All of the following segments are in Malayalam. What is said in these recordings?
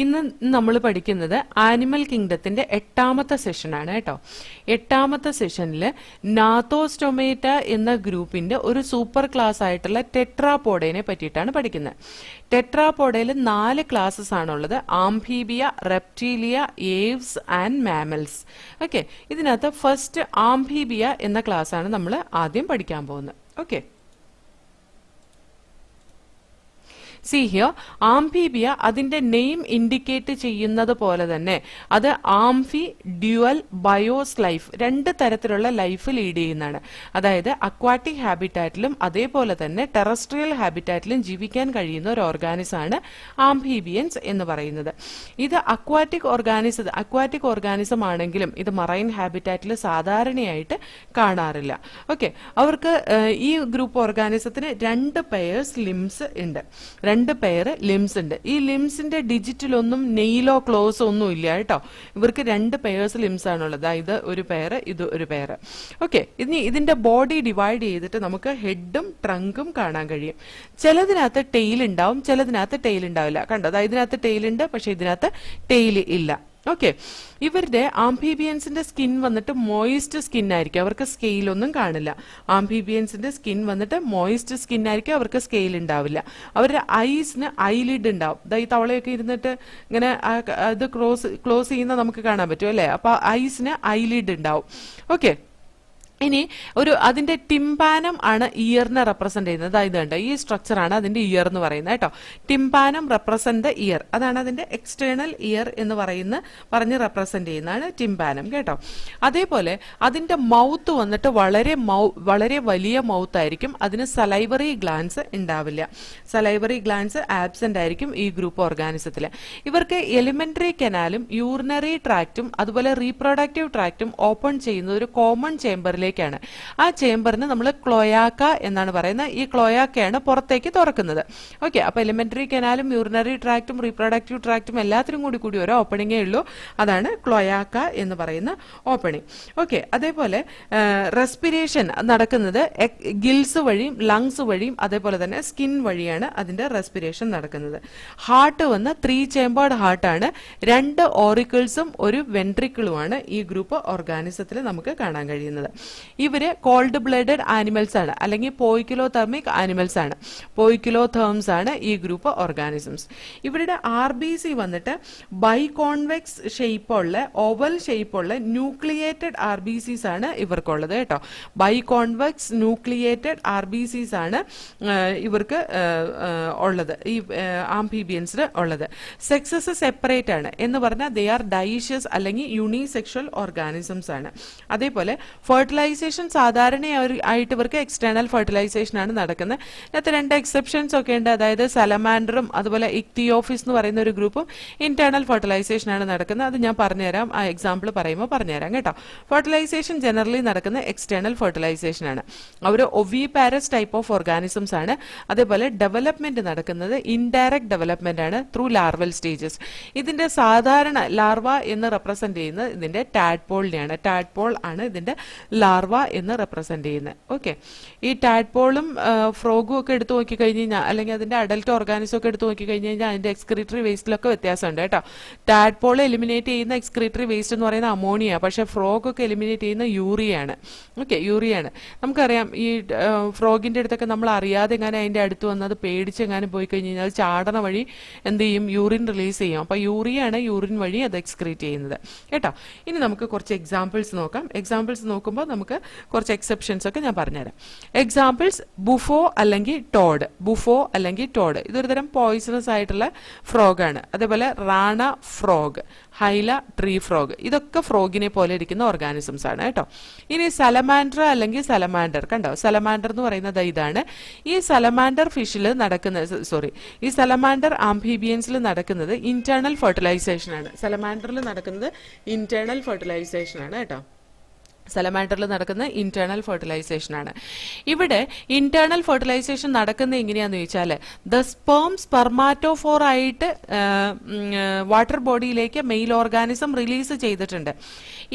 ഇന്ന് നമ്മൾ പഠിക്കുന്നത് ആനിമൽ കിങ്ഡത്തിന്റെ 8ാമത്തെ സെഷനാണ് കേട്ടോ. 8ാമത്തെ സെഷനിൽ നാത്തോസ്റ്റൊമേറ്റ എന്ന ഗ്രൂപ്പിന്റെ ഒരു സൂപ്പർ ക്ലാസ് ആയിട്ടുള്ള ടെട്രാപോഡേനെ പറ്റിയിട്ടാണ് പഠിക്കുന്നത്. ടെട്രാപോഡയിൽ 4 ക്ലാസ്സസ് ആണുള്ളത്: amphibia, Reptilia, Aves and mammals. Okay, ഇതിനകത്ത് ഫസ്റ്റ് ആംഫീബിയ എന്ന ക്ലാസ് ആണ് നമ്മൾ ആദ്യം പഠിക്കാൻ പോകുന്നത്. ഓക്കെ, See here, ആംഫീബിയ അതിന്റെ നെയിം ഇൻഡിക്കേറ്റ് ചെയ്യുന്നത് പോലെ തന്നെ അത് ആംഫി, ഡ്യുവൽ, ബയോസ് ലൈഫ്, 2 തരത്തിലുള്ള ലൈഫ് ലീഡ് ചെയ്യുന്നതാണ്. അതായത് അക്വാറ്റിക് ഹാബിറ്റാറ്റിലും അതേപോലെ തന്നെ ടെറസ്ട്രിയൽ ഹാബിറ്റാറ്റിലും ജീവിക്കാൻ കഴിയുന്ന ഒരു ഓർഗാനിസം ആണ് ആംഫീബിയൻസ് എന്ന് പറയുന്നത്. ഇത് അക്വാറ്റിക് ഓർഗാനിസം ആണെങ്കിലും ഇത് മറൈൻ ഹാബിറ്റാറ്റിൽ സാധാരണയായിട്ട് കാണാറില്ല. ഓക്കെ, അവർക്ക് ഈ ഗ്രൂപ്പ് ഓർഗാനിസത്തിന് 2 പെയർസ് ലിംസ് ഉണ്ട്. 2 പെയർ ലിംസ് ഉണ്ട്. ഈ ലിംസിന്റെ ഡിജിറ്റിലൊന്നും നെയിലോ ക്ലോസോ ഒന്നും ഇല്ല കേട്ടോ. ഇവർക്ക് 2 പെയർസ് ലിംസ് ആണുള്ളത്. ഇത് ഒരു പെയർ, ഇത് ഒരു പെയർ. ഓക്കെ, ഇനി ഇതിന്റെ ബോഡി ഡിവൈഡ് ചെയ്തിട്ട് നമുക്ക് ഹെഡും ട്രങ്കും കാണാൻ കഴിയും. ചിലതിനകത്ത് ടെയിൽ ഉണ്ടാവും, ചിലതിനകത്ത് ടെയിൽ ഉണ്ടാവില്ല. കണ്ടോ, അതായത് ഇതിനകത്ത് ടെയിൽ ഉണ്ട്, പക്ഷെ ഇതിനകത്ത് ടെയിൽ ഇല്ല. ഓക്കെ, ഇവരുടെ ആംഫീബിയൻസിന്റെ സ്കിൻ വന്നിട്ട് മോയിസ്റ്റ് സ്കിൻ ആയിരിക്കും, അവർക്ക് സ്കെയിൽ ഒന്നും കാണില്ല. ആംഫീബിയൻസിന്റെ സ്കിൻ വന്നിട്ട് മോയിസ്റ്റ് സ്കിൻ ആയിരിക്കും, അവർക്ക് സ്കെയിൽ ഉണ്ടാവില്ല. അവരുടെ ഐസിന് ഐലിഡ് ഉണ്ടാവും. ഈ തവളയൊക്കെ ഇരുന്നിട്ട് ഇങ്ങനെ അത് ക്ലോസ് ചെയ്യുന്ന നമുക്ക് കാണാൻ പറ്റും അല്ലേ? അപ്പൊ ഐസിന് ഐലിഡ് ഉണ്ടാവും. ഓക്കെ, ഇനി അതിന്റെ ടിംപാനം ആണ് ഇയറിനെ റെപ്രസെന്റ് ചെയ്യുന്നത്. അതായത് കണ്ടോ, ഈ സ്ട്രക്ചർ ആണ് അതിന്റെ ഇയർ എന്ന് പറയുന്നത് കേട്ടോ. ടിംപാനം റെപ്രസെന്റ് ദ ഇയർ, അതാണ് അതിന്റെ എക്സ്റ്റേണൽ ഇയർ എന്ന് പറഞ്ഞ് റെപ്രസെന്റ് ചെയ്യുന്നതാണ് ടിംപാനം കേട്ടോ. അതേപോലെ അതിന്റെ മൗത്ത് വന്നിട്ട് വളരെ വലിയ മൗത്ത് ആയിരിക്കും. അതിന് സലൈവറി ഗ്ലാൻസ് ഉണ്ടാവില്ല. സലൈവറി ഗ്ലാൻസ് ആബ്സെന്റ് ആയിരിക്കും ഈ ഗ്രൂപ്പ് ഓർഗാനിസത്തിൽ. ഇവർക്ക് എലിമെന്ററി കനാലും യൂറിനറി ട്രാക്റ്റും അതുപോലെ റീപ്രൊഡക്റ്റീവ് ട്രാക്റ്റും ഓപ്പൺ ചെയ്യുന്ന ഒരു കോമൺ ചേംബറിൽ ാണ്. ആ ചേംബറിന് നമ്മൾ ക്ലോയാക്ക എന്നാണ് പറയുന്നത്. ഈ ക്ലോയാക്കയാണ് പുറത്തേക്ക് തുറക്കുന്നത്. ഓക്കെ, അപ്പൊ എലിമെന്ററി കനാലും യൂറിനറി ട്രാക്റ്റും റീപ്രൊഡക്റ്റീവ് ട്രാക്റ്റും എല്ലാത്തിനും കൂടി ഒരു ഓപ്പണിംഗേ ഉള്ളൂ. അതാണ് ക്ലോയാക്ക എന്ന് പറയുന്ന ഓപ്പണിംഗ്. ഓക്കെ, അതേപോലെ റെസ്പിറേഷൻ നടക്കുന്നത് ഗിൽസ് വഴിയും ലങ്സ് വഴിയും അതേപോലെ തന്നെ സ്കിൻ വഴിയാണ് അതിന്റെ റെസ്പിറേഷൻ നടക്കുന്നത്. ഹാർട്ട് വന്ന് 3 ചേംബേർഡ് ഹാർട്ടാണ്. 2 ഓറിക്കിൾസും ഒരു വെൻട്രിക്കിളുമാണ് ഈ ഗ്രൂപ്പ് ഓർഗാനിസത്തിൽ നമുക്ക് കാണാൻ കഴിയുന്നത്. ഇവര് കോൾഡ് ബ്ലഡഡ് ആനിമൽസ് ആണ്, അല്ലെങ്കിൽ പോയിക്കിലോതെർമിക് ആനിമൽസ് ആണ്. പോയിക്കിലോതെർംസ് ആണ് ഈ ഗ്രൂപ്പ് ഓർഗാനിസംസ്. ഇവരുടെ RBC വന്നിട്ട് ബൈകോൺവെക്സ് ഷേപ്പുള്ള ഓവൽ ഷേപ്പുള്ള ന്യൂക്ലിയേറ്റഡ് RBCs ആണ് ഇവർക്കുള്ളത് കേട്ടോ. ബൈകോൺവെക്സ് ന്യൂക്ലിയേറ്റഡ് RBCs ആണ് ഇവർക്ക് ഉള്ളത്, ഈ ആംഫീബിയൻസിന് ഉള്ളത്. സെക്സസ് സെപ്പറേറ്റ് ആണ് എന്ന് പറഞ്ഞാൽ ദേ ആർ ഡൈഷ്യസ് അല്ലെങ്കിൽ യൂണിസെക്ഷൽ ഓർഗാനിസംസ് ആണ്. അതേപോലെ ഫെർട്ടിലൈസേഷൻ സാധാരണയായിട്ട് ഇവർക്ക് എക്സ്റ്റേണൽ ഫെർട്ടിലൈസേഷൻ ആണ് നടക്കുന്നത്. ഇതിനകത്ത് 2 എക്സെപ്ഷൻസ് ഒക്കെ ഉണ്ട്. അതായത് സലമാൻഡറും അതുപോലെ ഇക്തിയോഫിസ് എന്ന് പറയുന്ന ഒരു ഗ്രൂപ്പും ഇന്റേണൽ ഫെർട്ടിലൈസേഷൻ ആണ് നടക്കുന്നത്. അത് ഞാൻ പറഞ്ഞുതരാം, ആ എക്സാമ്പിൾ പറയുമ്പോൾ പറഞ്ഞുതരാം കേട്ടോ. ഫെർട്ടിലൈസേഷൻ ജനറലി നടക്കുന്ന എക്സ്റ്റേണൽ ഫെർട്ടിലൈസേഷൻ ആണ്. അവർ ഒവിപാരസ് ടൈപ്പ് ഓഫ് ഓർഗാനിസംസ് ആണ്. അതേപോലെ ഡെവലപ്മെന്റ് നടക്കുന്നത് ഇൻഡയറക്ട് ഡെവലപ്മെന്റ് ആണ് ത്രൂ ലാർവൽ സ്റ്റേജസ്. ഇതിന്റെ സാധാരണ ലാർവ എന്ന് റെപ്രസെന്റ് ചെയ്യുന്നത് ഇതിന്റെ ടാഡ്പോളിനെയാണ്. ടാഡ്പോൾ ആണ് ഇതിന്റെ ലാർവ എന്ന് റെപ്രസെന്റ് ചെയ്യുന്നത്. ഓക്കെ, ഈ ടാഡ്പോളും ഫ്രോഗും ഒക്കെ എടുത്തു നോക്കി കഴിഞ്ഞ് കഴിഞ്ഞാൽ, അല്ലെങ്കിൽ അതിന്റെ അഡൽട്ട് ഓർഗാനിസം ഒക്കെ എടുത്തു നോക്കി കഴിഞ്ഞ് കഴിഞ്ഞാൽ അതിന്റെ എക്സ്ക്രീറ്ററി വേസ്റ്റിലൊക്കെ വ്യത്യാസമുണ്ട് കേട്ടോ. ടാഡ്പോൾ എലിമിനേറ്റ് ചെയ്യുന്ന എക്സ്ക്രീറ്ററി വേസ്റ്റ് എന്ന് പറയുന്ന അമോണിയ, പക്ഷെ ഫ്രോഗ് ഒക്കെ എലിമിനേറ്റ് ചെയ്യുന്ന യൂറിയാണ്. ഓക്കെ, യൂറിയാണ്. നമുക്കറിയാം ഈ ഫ്രോഗിന്റെ അടുത്തൊക്കെ നമ്മൾ അറിയാതെ എങ്ങനെ അതിന്റെ അടുത്ത് വന്നത് പേടിച്ച് എങ്ങാനും പോയി കഴിഞ്ഞ് കഴിഞ്ഞാൽ ചാടണ വഴി എന്ത് ചെയ്യും, യൂറിൻ റിലീസ് ചെയ്യും. അപ്പൊ യൂറിയാണ് യൂറിൻ വഴി അത് എക്സ്ക്രീറ്റ് ചെയ്യുന്നത് കേട്ടോ. ഇനി നമുക്ക് കുറച്ച് എക്സാമ്പിൾസ് നോക്കാം. എക്സാമ്പിൾസ് നോക്കുമ്പോൾ നമുക്ക് കുറച്ച് എക്സെപ്ഷൻസ് ഒക്കെ ഞാൻ പറഞ്ഞുതരാം. എക്സാമ്പിൾസ്: ബുഫോ അല്ലെങ്കിൽ ടോഡ്. ബുഫോ അല്ലെങ്കിൽ ടോഡ് ഇതൊരു തരം പോയിസണസ് ആയിട്ടുള്ള ഫ്രോഗാണ്. അതേപോലെ റാണ ഫ്രോഗ്, ഹൈല ട്രീ ഫ്രോഗ്, ഇതൊക്കെ ഫ്രോഗിനെ പോലെ ഇരിക്കുന്ന ഓർഗാനിസംസ് ആണ് കേട്ടോ. ഇനി സലമാൻഡർ അല്ലെങ്കിൽ സലമാൻഡർ, കണ്ടോ സലമാൻഡർ എന്ന് പറയുന്നത് ഇതാണ്. ഈ സലമാൻഡർ ഫിഷിൽ ഈ സലമാൻഡർ ആംഫീബിയൻസിൽ നടക്കുന്നത് ഇന്റേണൽ ഫെർട്ടിലൈസേഷൻ ആണ്. സലമാൻഡറിൽ നടക്കുന്നത് ഇന്റേണൽ ഫെർട്ടിലൈസേഷൻ ആണ് കേട്ടോ. സലമാൻഡറിൽ നടക്കുന്ന ഇന്റേണൽ ഫെർട്ടിലൈസേഷൻ ആണ്. ഇവിടെ ഇന്റേണൽ ഫെർട്ടിലൈസേഷൻ നടക്കുന്നത് എങ്ങനെയാന്ന് ചോദിച്ചാൽ ദ സ്പെർമാറ്റോഫോർ ആയിട്ട് വാട്ടർ ബോഡിയിലേക്ക് മെയിൽ ഓർഗാനിസം റിലീസ് ചെയ്തിട്ടുണ്ട്.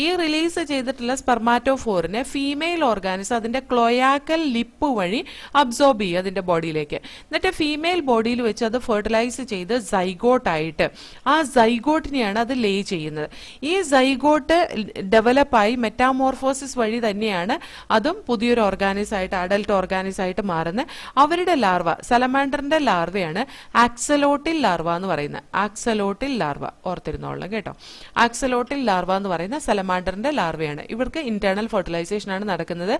ഈ റിലീസ് ചെയ്തിട്ടുള്ള സ്പെർമാറ്റോഫോറിനെ ഫീമെയിൽ ഓർഗാനിസം അതിന്റെ ക്ലോയാക്കൽ ലിപ്പ് വഴി അബ്സോർബ് ചെയ്യും അതിന്റെ ബോഡിയിലേക്ക്. എന്നിട്ട് ഫീമെയിൽ ബോഡിയിൽ വെച്ച് അത് ഫെർട്ടിലൈസ് ചെയ്ത് സൈഗോട്ടായിട്ട് ആ സൈഗോട്ടിനെയാണ് അത് ലേ ചെയ്യുന്നത്. ഈ സൈഗോട്ട് ഡെവലപ്പായി മെറ്റാമോർഫോസിസ് വഴി തന്നെയാണ് അതും പുതിയൊരു ഓർഗാനിസ് ആയിട്ട് അഡൽട്ട് ഓർഗാനിസ് ആയിട്ട് മാറുന്നത്. അവരുടെ ലാർവ സലമാൻഡറിന്റെ ലാർവയാണ് ആക്സലോട്ടിൽ ലാർവ എന്ന് പറയുന്നത്. ആക്സലോട്ടിൽ ലാർവ ഓർത്തിരുന്നോളാം കേട്ടോ. ആക്സലോട്ടിൽ ലാർവ എന്ന് പറയുന്ന സലമാൻഡറിന്റെ ലാർവയാണ്. ഇവർക്ക് ഇന്റേണൽ ഫെർട്ടിലൈസേഷൻ ആണ് നടക്കുന്നത്.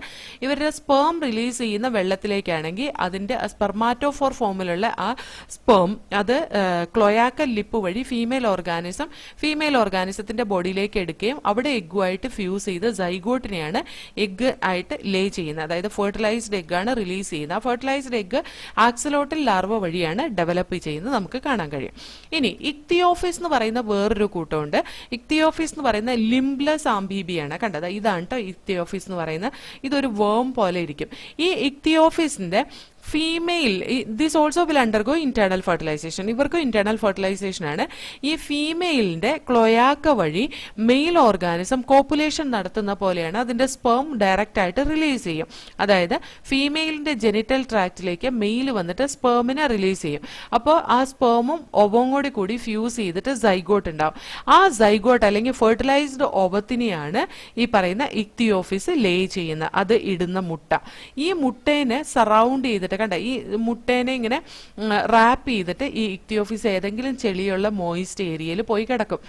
ഇവരുടെ സ്പേം റിലീസ് ചെയ്യുന്ന വെള്ളത്തിലേക്കാണെങ്കിൽ അതിന്റെ സ്പെർമാറ്റോഫോർ ഫോമിലുള്ള ആ സ്പേം അത് ക്ലോയാക്കൽ ലിപ്പ് വഴി ഫീമെയിൽ ഓർഗാനിസത്തിന്റെ ബോഡിയിലേക്ക് എടുക്കുകയും അവിടെ എഗ്ഗുമായിട്ട് ഫ്യൂസ് ചെയ്ത് സൈഗോട്ടിനെയാണ് എഗ്ഗ് ആയിട്ട് ലേ ചെയ്യുന്നത്. അതായത് ഫെർട്ടിലൈസ്ഡ് എഗ് ആണ് റിലീസ് ചെയ്യുന്നത്. ആ ഫെർട്ടിലൈസ്ഡ് എഗ്ഗ് ആക്സലോട്ടിൽ ലാർവ വഴിയാണ് ഡെവലപ്പ് ചെയ്യുന്നത് നമുക്ക് കാണാൻ കഴിയും. ഇനി ഇക്തിയോഫിസ് എന്ന് പറയുന്ന വേറൊരു കൂട്ടമുണ്ട്. ഇക്തിയോഫിസ് എന്ന് പറയുന്ന ലിംബ്ലസ് ആംബീബിയാണ്. കണ്ടത് ഇതാണ് കേട്ടോ ഇക്തിയോഫിസ് എന്ന് പറയുന്നത്. ഇതൊരു വേം പോലെ ഇരിക്കും. ഈ ഇക്തിയോഫിസിന്റെ female this also will undergo internal fertilization. ഇവർക്ക് ഇന്റേണൽ ഫെർട്ടിലൈസേഷൻ ആണ്. ഈ ഫീമെയിലിന്റെ ക്ലോയാക്ക വഴി മെയിൽ ഓർഗാനിസം കോപ്പുലേഷൻ നടത്തുന്ന പോലെയാണ് അതിന്റെ സ്പേം ഡയറക്റ്റ് ആയിട്ട് റിലീസ് ചെയ്യും. അതായത് ഫീമെയിലിന്റെ ജെനിറ്റൽ ട്രാക്റ്റിലേക്ക് മെയിൽ വന്നിട്ട് സ്പേമിനെ റിലീസ് ചെയ്യും. അപ്പോൾ ആ സ്പേമും ഒവവും കൂടി ഫ്യൂസ് ചെയ്തിട്ട് സൈഗോട്ട് ഉണ്ടാവും. ആ സൈഗോട്ട് അല്ലെങ്കിൽ ഫെർട്ടിലൈസ്ഡ് ഓവത്തിനെയാണ് ഈ പറയുന്ന ഇക്തിയോഫിസ് ലേ ചെയ്യുന്നത്. അത് ഇടുന്ന മുട്ട. ഈ മുട്ടേനെ സറൗണ്ട് ചെയ്തിട്ട് കണ്ട ഈ മുട്ടേനെ ഇങ്ങനെ റാപ്പ് ചെയ്തിട്ട് ഈ ഇക്തിയോഫിസ് ഏതെങ്കിലും ചെളിയുള്ള മോയിസ്റ്റ് ഏരിയയിൽ പോയി കിടക്കും.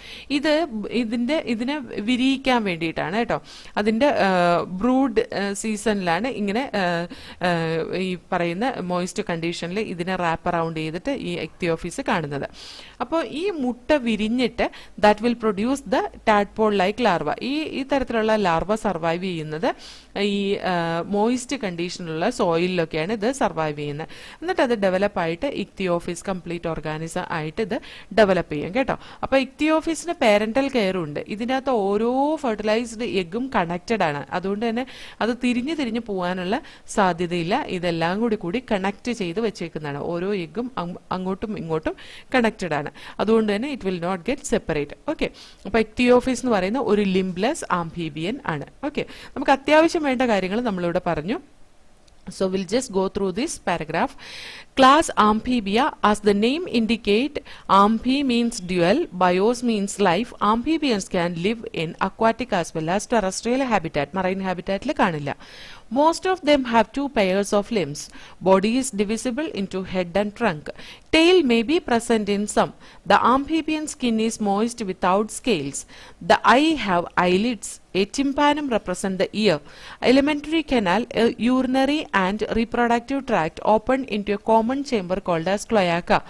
ഇതിനെ വിരിയിക്കാൻ വേണ്ടിയിട്ടാണ് കേട്ടോ. അതിന്റെ ബ്രൂഡ് സീസണിലാണ് ഇങ്ങനെ ഈ പറയുന്ന മോയിസ്റ്റ് കണ്ടീഷനിൽ ഇതിനെ റാപ്പ് അറൗണ്ട് ചെയ്തിട്ട് ഈ ഇക്തിയോഫിസ് കാണുന്നത്. അപ്പോൾ ഈ മുട്ട വിരിഞ്ഞിട്ട് that will produce the tadpole like larva. ഈ തരത്തിലുള്ള ലാർവ സർവൈവ് ചെയ്യുന്നത് ഈ മോയിസ്റ്റ് കണ്ടീഷനിലുള്ള സോയിലൊക്കെയാണ് ഇത് സർവൈവ് ചെയ്യുന്നത്. എന്നിട്ട് അത് ഡെവലപ്പ് ആയിട്ട് ഇക്തിയോഫിസ് കംപ്ലീറ്റ് ഓർഗാനിസം ആയിട്ട് ഇത് ഡെവലപ്പ് ചെയ്യും കേട്ടോ. അപ്പൊ ഇക്തിയോഫിസിന് പേരന്റൽ കെയറും ഉണ്ട്. ഇതിനകത്ത് ഓരോ ഫെർട്ടിലൈസ്ഡ് എഗ്ഗും കണക്റ്റഡ് ആണ്. അതുകൊണ്ട് തന്നെ അത് തിരിഞ്ഞു പോകാനുള്ള സാധ്യതയില്ല. ഇതെല്ലാം കൂടി കണക്ട് ചെയ്ത് വെച്ചേക്കുന്നതാണ്. ഓരോ എഗ്ഗും അങ്ങോട്ടും ഇങ്ങോട്ടും കണക്റ്റഡ് ആണ്. അതുകൊണ്ട് തന്നെ it will not get separate. Okay. അപ്പൊ ഇക്തിയോഫിസ് എന്ന് പറയുന്ന ഒരു ലിംബ്ലെസ് ആംഫീബിയൻ ആണ്. ഓക്കെ. നമുക്ക് അത്യാവശ്യം വേണ്ട കാര്യങ്ങൾ നമ്മളിവിടെ പറഞ്ഞു. So we'll just go through this paragraph. Class Amphibia, as the name indicate, amphi means dual, bios means life. Amphibians can live in aquatic as well as terrestrial habitat. Marine habitat le kanilla. Most of them have two pairs of limbs. Body is divisible into head and trunk. Tail may be present in some. The amphibian skin is moist without scales. The eye have eyelids. A tympanum represent the ear. Alimentary canal, a urinary and reproductive tract open into a common chamber called as cloaca,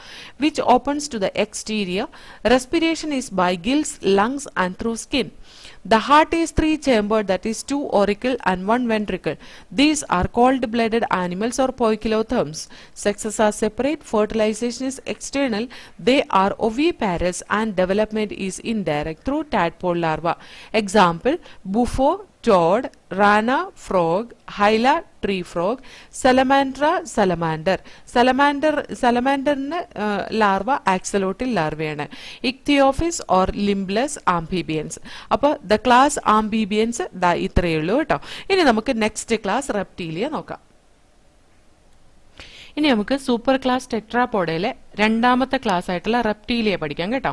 which opens to the exterior. Respiration is by gills, lungs and through skin. The heart is three-chambered, that is 2 auricle and 1 ventricle. These are cold-blooded animals or poikilotherms. Sexes are separate, fertilization is external, they are oviparous and development is indirect through tadpole larva. Example, bufo, toad, rana, frog, hyla, tree frog, salamandra, salamander. Salamanderന് ലാർവ ആക്സലോട്ടിൽ ലാർവയാണ്. ഇക്തിയോഫിസ് ഓർ ലിംബ്ലെസ് ആംഫീബിയൻസ്. അപ്പോൾ ദ ക്ലാസ് ആംഫീബിയൻസ് ഇത്രയേ ഉള്ളൂ കേട്ടോ. ഇനി നമുക്ക് നെക്സ്റ്റ് ക്ലാസ് റെപ്റ്റീലിയ നോക്കാം. ഇനി നമുക്ക് സൂപ്പർ ക്ലാസ് ടെട്രാപോഡയിലെ രണ്ടാമത്തെ ക്ലാസ് ആയിട്ടുള്ള റെപ്റ്റീലിയ പഠിക്കാം കേട്ടോ.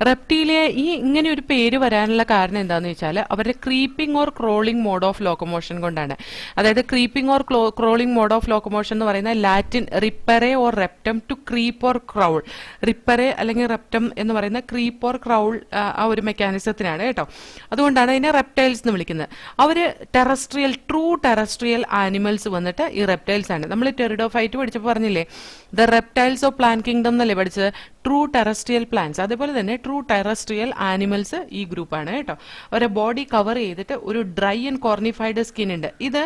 റെപ്റ്റീലിയ ഇങ്ങനെ ഒരു പേര് വരാനുള്ള കാരണം എന്താണെന്ന് വെച്ചാൽ അവരുടെ creeping or crawling mode of locomotion കൊണ്ടാണ്. അതായത് creeping or crawling mode of locomotion എന്ന് പറയുന്ന ലാറ്റിൻ റിപ്പറെ ഓർ റെപ്റ്റം ടു ക്രീപ്പ് ഓർ ക്രൗൾ. റിപ്പറെ അല്ലെങ്കിൽ റെപ്റ്റം എന്ന് പറയുന്ന ക്രീപ്പ് ഓർ ക്രൗൾ ആ ഒരു മെക്കാനിസത്തിനാണ് കേട്ടോ. അതുകൊണ്ടാണ് അതിനെ റെപ്റ്റൈൽസ് എന്ന് വിളിക്കുന്നത്. അവര് ട്രൂ ടെറസ്ട്രിയൽ ആനിമൽസ് വന്നിട്ട് ഈ റെപ്റ്റൈൽസ് ആണ്. നമ്മൾ ടെറിഡോഫൈറ്റ് പഠിച്ചപ്പോൾ പറഞ്ഞില്ലേ, the reptiles of plant kingdom എന്നല്ലേ പഠിച്ചത്. ട്രൂ ടെറസ്ട്രിയൽ പ്ലാന്റ്സ്, അതേപോലെ തന്നെ ട്രൂ ടെറസ്ട്രിയൽ ആനിമൽസ് ഈ ഗ്രൂപ്പാണ് കേട്ടോ. അവരുടെ ബോഡി കവർ ചെയ്തിട്ട് ഒരു ഡ്രൈ ആൻഡ് കോർണിഫൈഡ് സ്കിൻ ഉണ്ട്. ഇത്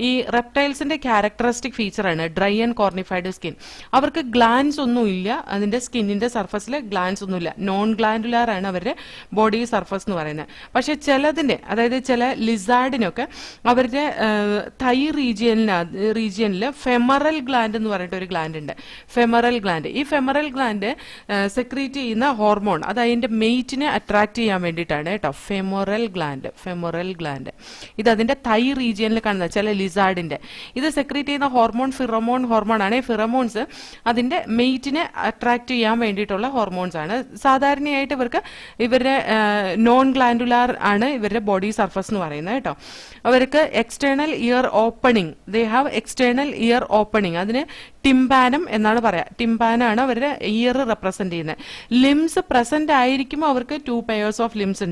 ഈ റെപ്റ്റൈൽസിന്റെ characteristic ഫീച്ചറാണ്, dry and cornified skin. അവർക്ക് ഗ്ലാൻസ് ഒന്നുമില്ല, അതിന്റെ സ്കിന്നിന്റെ സർഫസിൽ ഗ്ലാൻസ് ഒന്നുമില്ല, നോൺ ഗ്ലാൻഡുലാർ ആണ് അവരുടെ ബോഡി സർഫസ് എന്ന് പറയുന്നത്. പക്ഷെ ചിലതിന്റെ, അതായത് ചില ലിസാർഡിനൊക്കെ അവരുടെ തൈ റീജിയനിൽ ഫെമറൽ ഗ്ലാൻഡ് എന്ന് പറഞ്ഞിട്ട് ഒരു ഗ്ലാൻഡ് ഉണ്ട്. ഫെമറൽ ഗ്ലാൻഡ്, ഈ ഫെമറൽ ഗ്ലാൻഡ് സെക്രീറ്റ് ചെയ്യുന്ന ഹോർമോൺ, അത് അതിന്റെ മെയ്റ്റിനെ അട്രാക്ട് ചെയ്യാൻ വേണ്ടിയിട്ടാണ് കേട്ടോ. ഫെമറൽ ഗ്ലാൻഡ് ഇത് അതിന്റെ തൈ റീജിയനിൽ കാണുന്ന ചില ലിസാർഡിന്റെ ഇത് സെക്രീറ്റ് ചെയ്യുന്ന ഹോർമോൺ ഹോർമോൺ ആണ്. ഫിറമോൺസ് അതിന്റെ മെയ്റ്റിനെ അട്രാക്ട് ചെയ്യാൻ വേണ്ടിയിട്ടുള്ള ഹോർമോൺസ് ആണ്. സാധാരണയായിട്ട് ഇവരുടെ നോൺ ഗ്ലാൻഡുലാർ ആണ് ഇവരുടെ ബോഡി സർഫസ് എന്ന് പറയുന്നത് കേട്ടോ. അവർക്ക് external ear opening, they have external ear opening, അതിന് ടിംപാനം എന്നാണ് പറയാ. ടിംപാനാണ് അവരുടെ ഇയർ റെപ്രസെന്റ് ചെയ്യുന്നത്. ലിംസ് പ്രസന്റ് ആയിരിക്കും, അവർക്ക് 2 pairs ഓഫ് ലിംസ്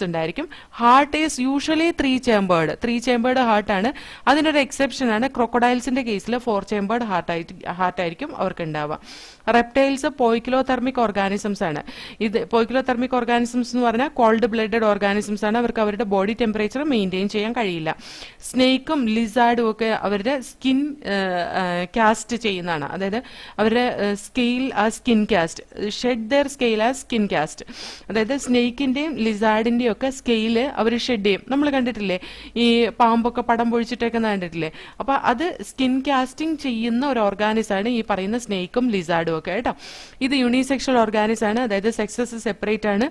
ഉണ്ടായിരിക്കും. Heart is usually 3 chambered heart ആണ്. അതിനൊരു എക്സെപ്ഷൻ ആണ്, ക്രൊക്കഡൈൽസിന്റെ കേസിൽ 4 chambered ഹാർട്ട് ആയിരിക്കും അവർക്ക് ഉണ്ടാവുക. റെപ്റ്റൈൽസ് പോയിക്കിലോതെർമിക് ഓർഗാനിസംസ് ആണ്. ഇത് പോയിക്കിലോതെർമിക് ഓർഗാനിസംസ് എന്ന് പറഞ്ഞാൽ കോൾഡ് ബ്ലഡഡ് ഓർഗാനിസംസ് ആണ്. അവർക്ക് അവരുടെ ബോഡി ടെമ്പറേച്ചർ മെയിൻറ്റെയിൻ ചെയ്യാൻ കഴിയില്ല. സ്നേക്കും ലിസാർഡും ഒക്കെ അവരുടെ സ്കിൻ കാസ്റ്റ് ചെയ്യുന്നതാണ്. അതായത് അവരുടെ സ്കെയിൽ ആ skin cast, shed their scale ആ സ്കിൻ കാസ്റ്റ്. അതായത് സ്നേക്കിന്റെയും ലിസാർഡിന്റെയും ഒക്കെ സ്കെയില് അവർ ഷെഡ് ചെയ്യും. നമ്മൾ കണ്ടിട്ടില്ലേ ഈ പാമ്പൊക്കെ പടം പൊഴിച്ചിട്ടൊക്കെ കണ്ടിട്ടില്ലേ? അപ്പൊ അത് സ്കിൻ കാസ്റ്റിംഗ് ചെയ്യുന്ന ഒരു ഓർഗാനിസ് ആണ് ഈ പറയുന്ന സ്നേക്കും ലിസാർഡും ഒക്കെ കേട്ടോ. ഇത് യൂണിസെക്ഷൽ ഓർഗാനിസ് ആണ്, അതായത് സെക്സസ് സെപ്പറേറ്റ് ആണ്.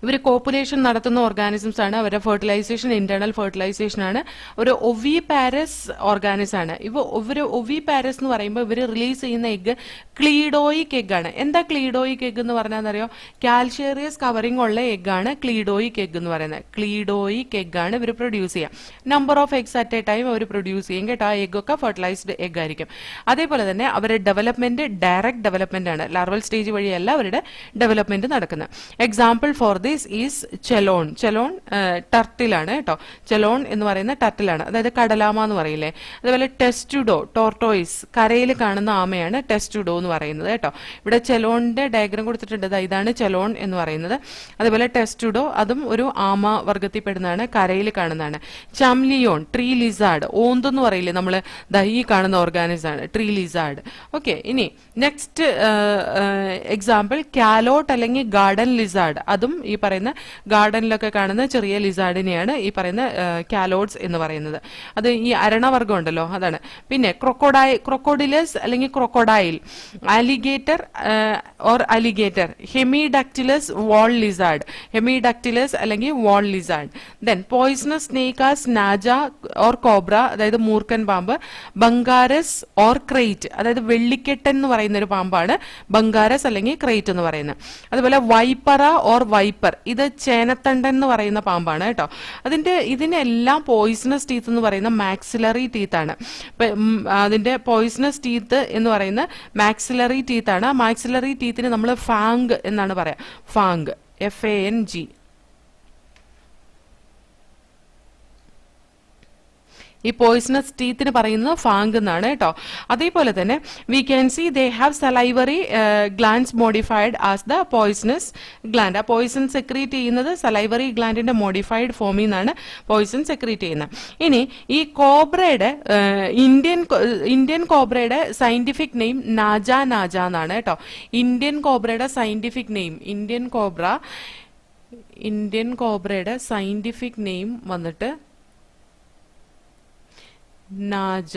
ഇവർ കോപ്പുലേഷൻ നടത്തുന്ന ഓർഗാനിസംസ് ആണ്. അവരുടെ ഫെർട്ടിലൈസേഷൻ ഇന്റേണൽ ഫെർട്ടിലൈസേഷൻ ആണ്. ഒരു ഒവി പാരസ് ഓർഗാനിസ് ആണ്. ഇവര് ഒവി പാരസ് എന്ന് പറയുമ്പോൾ ഇവർ റിലീസ് ചെയ്യുന്ന എഗ് ക്ലീഡോയിക് എഗ് ആണ്. എന്താ ക്ലീഡോയിക് എഗ് എന്ന് പറഞ്ഞാൽ അറിയോ? കാൽഷ്യേറിയസ് കവറിംഗ് ഉള്ള എഗ് ആണ് ക്ലീഡോയിക് എഗ് എന്ന് പറയുന്നത്. ക്ലീഡോയിക് എഗ് ആണ് ഇവർ പ്രൊഡ്യൂസ് ചെയ്യുക. Number of eggs at a time അവർ പ്രൊഡ്യൂസ് ചെയ്യും കേട്ടോ. ആ എഗ് ഒക്കെ ഫെർട്ടിലൈസ്ഡ് എഗ് ആയിരിക്കും. അതേപോലെ തന്നെ അവരുടെ ഡെവലപ്മെന്റ് ഡയറക്റ്റ് ഡെവലപ്മെന്റ് ആണ്. ലാർവൽ സ്റ്റേജ് വഴിയല്ല അവരുടെ ഡെവലപ്മെന്റ് നടക്കുന്നത്. എക്സാമ്പിൾ ഫോർ ഈസ് ചെലോൺ. ടർട്ടിലാണ് കേട്ടോ. ചെലോൺ എന്ന് പറയുന്ന ടർട്ടിലാണ്, അതായത് കടലാമ എന്ന് പറയില്ലേ. അതുപോലെ ടെസ്റ്റുഡോ, ടോർട്ടോയിസ്, കരയിൽ കാണുന്ന ആമയാണ് ടെസ്റ്റുഡോ എന്ന് പറയുന്നത് കേട്ടോ. ഇവിടെ ചെലോണിന്റെ ഡയഗ്രാം കൊടുത്തിട്ടുണ്ട്. ഇതാണ് ചെലോൺ എന്ന് പറയുന്നത്. അതുപോലെ ടെസ്റ്റുഡോ, അതും ഒരു ആമ വർഗത്തിൽപ്പെടുന്നതാണ്, കരയിൽ കാണുന്നതാണ്. ചംലിയോൺ, ട്രീ ലിസാർഡ്, ഓന്ത് എന്ന് പറയില്ലേ നമ്മൾ, ഈ കാണുന്ന ഓർഗാനിസം ആണ് ട്രീ ലിസാർഡ്. ഓക്കെ, ഇനി നെക്സ്റ്റ് എക്സാമ്പിൾ കാലോട്ട് അല്ലെങ്കിൽ ഗാർഡൻ ലിസാർഡ്. അതും ഈ പറയുന്ന ഗാർഡനിലൊക്കെ കാണുന്ന ചെറിയ ലിസാർഡിനെയാണ് ഈ പറയുന്ന കാലോട്സ് എന്ന് പറയുന്നത്. അത് ഈ അരണവർഗം ഉണ്ടല്ലോ, അതാണ്. പിന്നെ ക്രൊക്കോഡിലസ് അല്ലെങ്കിൽ ക്രൊക്കോഡൈൽ, അലിഗേറ്റർ ഓർ അലിഗേറ്റർ, ഹെമിഡക്റ്റിലസ് വാൾ ലിസാർഡ്, ഹെമിഡക്റ്റിലസ് അല്ലെങ്കിൽ wall lizard. Then poisonous snake as നാജ ഓർ കോബ്ര, അതായത് മൂർക്കൻ പാമ്പ്. ബംഗാരസ് ഓർ ക്രൈറ്റ്, അതായത് വെള്ളിക്കെട്ടൻ എന്ന് പറയുന്ന ഒരു പാമ്പാണ് ബംഗാരസ് അല്ലെങ്കിൽ ക്രൈറ്റ് എന്ന് പറയുന്നത്. അതുപോലെ വൈപ്പറ ഓർ വൈപ്പർ, ഇത് ചേനത്തണ്ടൻ എന്ന് പറയുന്ന പാമ്പാണ് കേട്ടോ. ഇതിനെല്ലാം പോയിസണസ് ടീത്ത് എന്ന് പറയുന്ന മാക്സിലറി ടീത്ത് ആണ്. അതിന്റെ പോയിസണസ് ടീത്ത് എന്ന് പറയുന്ന മാക്സിലറി ടീത്ത് ആണ്. മാക്സിലറി ടീത്തിന് നമ്മൾ ഫാങ് എന്നാണ് പറയാ. Fang, FANG. ഈ പോയിസണസ് ടീത്തിന് പറയുന്നത് ഫാങ് എന്നാണ് കേട്ടോ. അതേപോലെ തന്നെ we can see they have salivary glands modified as the poisonous gland. ആ പോയിസൺ സെക്രീറ്റ് ചെയ്യുന്നത് സലൈവറി ഗ്ലാൻഡിന്റെ മോഡിഫൈഡ് ഫോമിൽ നിന്നാണ് പോയിസൺ സെക്രീറ്റ് ചെയ്യുന്നത്. ഇനി ഈ കോബ്രയുടെ ഇന്ത്യൻ കോബ്രയുടെ സയന്റിഫിക് നെയിം നാജ എന്നാണ് കേട്ടോ. Indian കോബ്രയുടെ scientific name, Indian കോബ്രയുടെ scientific name വന്നിട്ട് നാജ.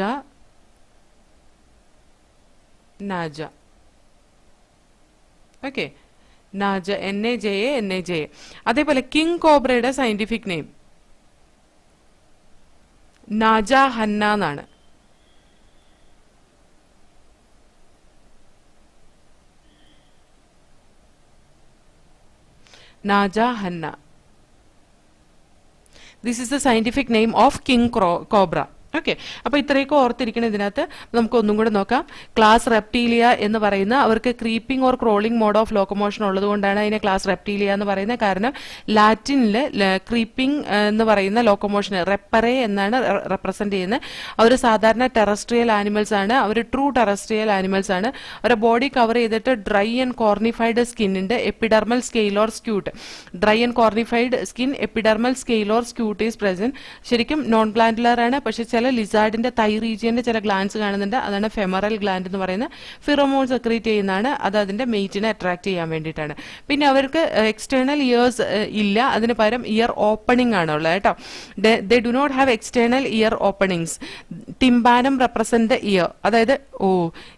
Okay, Naja, NAJA. അതേപോലെ കിങ് കോബ്രയുടെ സയന്റിഫിക് നെയിം നാജ ഹന്ന എന്നാണ്. നാജ ഹന്ന. This is the scientific name of king cobra. Okay, അപ്പൊ ഇത്രയൊക്കെ ഓർത്തിരിക്കണം. ഇതിനകത്ത് നമുക്ക് ഒന്നും കൂടെ നോക്കാം. ക്ലാസ് റെപ്റ്റീലിയ എന്ന് പറയുന്ന അവർക്ക് creeping or crawling mode of locomotion ഉള്ളത് കൊണ്ടാണ് അതിനെ ക്ലാസ് റെപ്റ്റീലിയ എന്ന് പറയുന്നത്. കാരണം ലാറ്റിനിൽ ക്രീപ്പിംഗ് എന്ന് പറയുന്ന ലോക്കോമോഷൻ റെപ്പറെ എന്നാണ് റെപ്രസെന്റ് ചെയ്യുന്നത്. അവർ സാധാരണ ടെറസ്ട്രിയൽ ആനിമൽസ് ആണ്, അവർ ട്രൂ ടെറസ്ട്രിയൽ ആനിമൽസ് ആണ്. അവരുടെ ബോഡി കവർ ചെയ്തിട്ട് ഡ്രൈ ആൻഡ് കോർണിഫൈഡ് സ്കിന്നിന്റെ epidermal scale or scute, dry and cornified skin, epidermal scale or scute is present. ശരിക്കും നോൺ ഗ്ലാൻഡുലർ ആണ്, പക്ഷെ ചില ലിസാർഡിന്റെ തൈ റീജിയന്റെ ചില ഗ്ലാൻസ് കാണുന്നുണ്ട്. അതാണ് ഫെമറൽ ഗ്ലാൻഡ് എന്ന് പറയുന്നത്. ഫിറോമോൺ സെക്രീറ്റ് ചെയ്യുന്നതാണ്, അത് അതിന്റെ മെയ്റ്റിനെ അട്രാക്ട് ചെയ്യാൻ വേണ്ടിയിട്ടാണ്. പിന്നെ അവർക്ക് എക്സ്റ്റേണൽ ഇയേഴ്സ് ഇല്ല, അതിന് പകരം ഇയർ ഓപ്പണിംഗ് ആണുള്ളത് കേട്ടോ. They do not have external ear openings. Tympanum represent the ear, അതായത്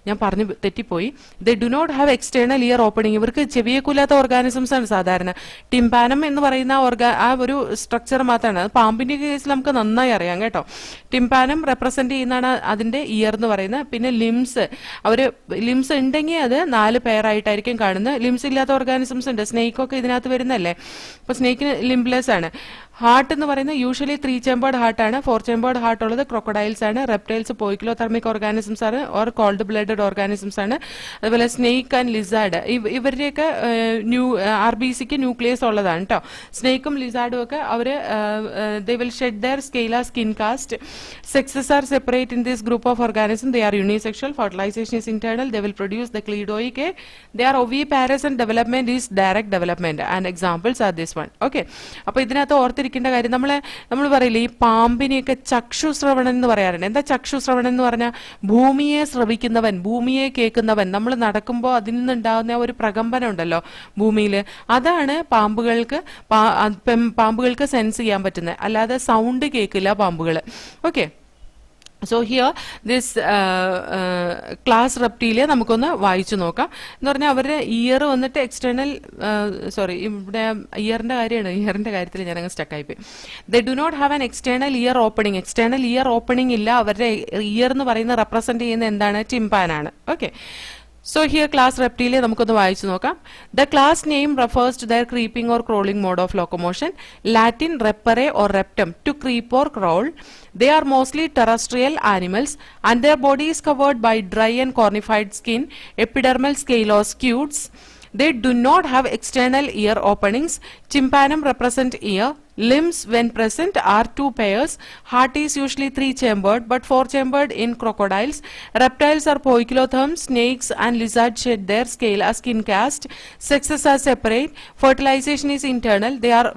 ഞാൻ പറഞ്ഞു തെറ്റിപ്പോയി. They do not have external ear opening. ഇവർക്ക് ചെവിയേക്കൂലാത്ത ഓർഗാനിസംസ് ആണ് സാധാരണ. ടിംബാനം എന്ന് പറയുന്ന ആ ഒരു സ്ട്രക്ചർ മാത്രമാണ്. അത് പാമ്പിന്റെ കേസിൽ നമുക്ക് നന്നായി അറിയാം കേട്ടോ. ടിംപാനം റെപ്രസെന്റ് ചെയ്യുന്നതാണ് അതിന്റെ ഇയർ എന്ന് പറയുന്നത്. പിന്നെ ലിംസ്, ലിംസ് ഉണ്ടെങ്കിൽ അത് 4 പെയറായിട്ടായിരിക്കും കാണുന്നത്. ലിംസ് ഇല്ലാത്ത ഓർഗാനിസംസ് ഉണ്ട്, സ്നേക്കൊക്കെ ഇതിനകത്ത് വരുന്നല്ലേ. അപ്പൊ സ്നേക്കിന് ലിംബ്ലെസ് ആണ്. ഹാർട്ട് എന്ന് പറയുന്നത് യൂഷ്വലി 3 ചേമ്പേർഡ് ഹാർട്ട് ആണ്. 4 ചേമ്പേർഡ് ഹാർട്ട് ഉള്ളത് ക്രൊക്കഡൈൽസ് ആണ്. റെപ്റ്റൈൽസ് പോയിക്ലോതെർമിക് ഓർഗാനിസംസ് ആണ്, ഓർ കോൾഡ് ബ്ലഡഡ് ഓർഗാനിസംസ് ആണ്. അതുപോലെ സ്നേക്ക് ആൻഡ് ലിസാർഡ്, ഇവരുടെയൊക്കെ RBCക്ക് ന്യൂക്ലിയസ് ഉള്ളതാണ് കേട്ടോ. സ്നേക്കും ലിസാർഡും ഒക്കെ അവര് they will shed their scale skin cast. Sexes are separate in this group of organisms. They are unisexual. Fertilization is internal. They will produce the cleidoic egg. They are oviparous and development is direct development. And examples are this one. Okay. അപ്പോൾ ഇതിനകത്ത് ഓർത്തിരിക്കേണ്ട കാര്യം, നമ്മൾ പറയില്ലേ ഈ പാമ്പിനെയൊക്കെ ചക്ഷുശ്രവണൻ എന്ന് പറയാറുണ്ട്. എന്താ ചക്ഷുശ്രവണൻ എന്ന് പറഞ്ഞാൽ? ഭൂമിയെ ശ്രവിക്കുന്നവൻ, ഭൂമിയെ കേൾക്കുന്നവൻ. നമ്മൾ നടക്കുമ്പോൾ അതിൽ നിന്നുണ്ടാകുന്ന ഒരു പ്രകമ്പനം ഉണ്ടല്ലോ ഭൂമിയിൽ, അതാണ് പാമ്പുകൾക്ക് സെൻസ് ചെയ്യാൻ പറ്റുന്നത്. അല്ലാതെ സൗണ്ട് കേൾക്കില്ല പാമ്പുകൾ. Okay, so here this class Reptilia നമുക്കൊന്ന് വായിച്ചു നോക്കാം. എന്ന് പറഞ്ഞാൽ അവരുടെ ഇയർ വന്നിട്ട് എക്സ്റ്റേണൽ, ഇവിടെ ഇയറിന്റെ കാര്യത്തിൽ ഞാനങ്ങ് സ്റ്റക്കായിപ്പോയി. They do not have an external ear opening. External ear opening ഇല്ല. അവരുടെ ഇയർ എന്ന് പറയുന്ന റെപ്രസെന്റ് ചെയ്യുന്ന എന്താണ്? ടിംപാനാണ്. Okay, so here class reptilia നമുക്കൊന്ന് വായിച്ചു നോക്കാം. The class name refers to their creeping or crawling mode of locomotion. Latin repere or reptum, to creep or crawl. They are mostly terrestrial animals and their body is covered by dry and cornified skin, epidermal scale or scutes. They do not have external ear openings. Tympanum represent ear. Limbs when present are 2 pairs. Heart is usually 3 chambered but 4 chambered in crocodiles. Reptiles are poikilotherms. Snakes and lizards shed their scale as skin cast. Sexes are separate. Fertilization is internal. They are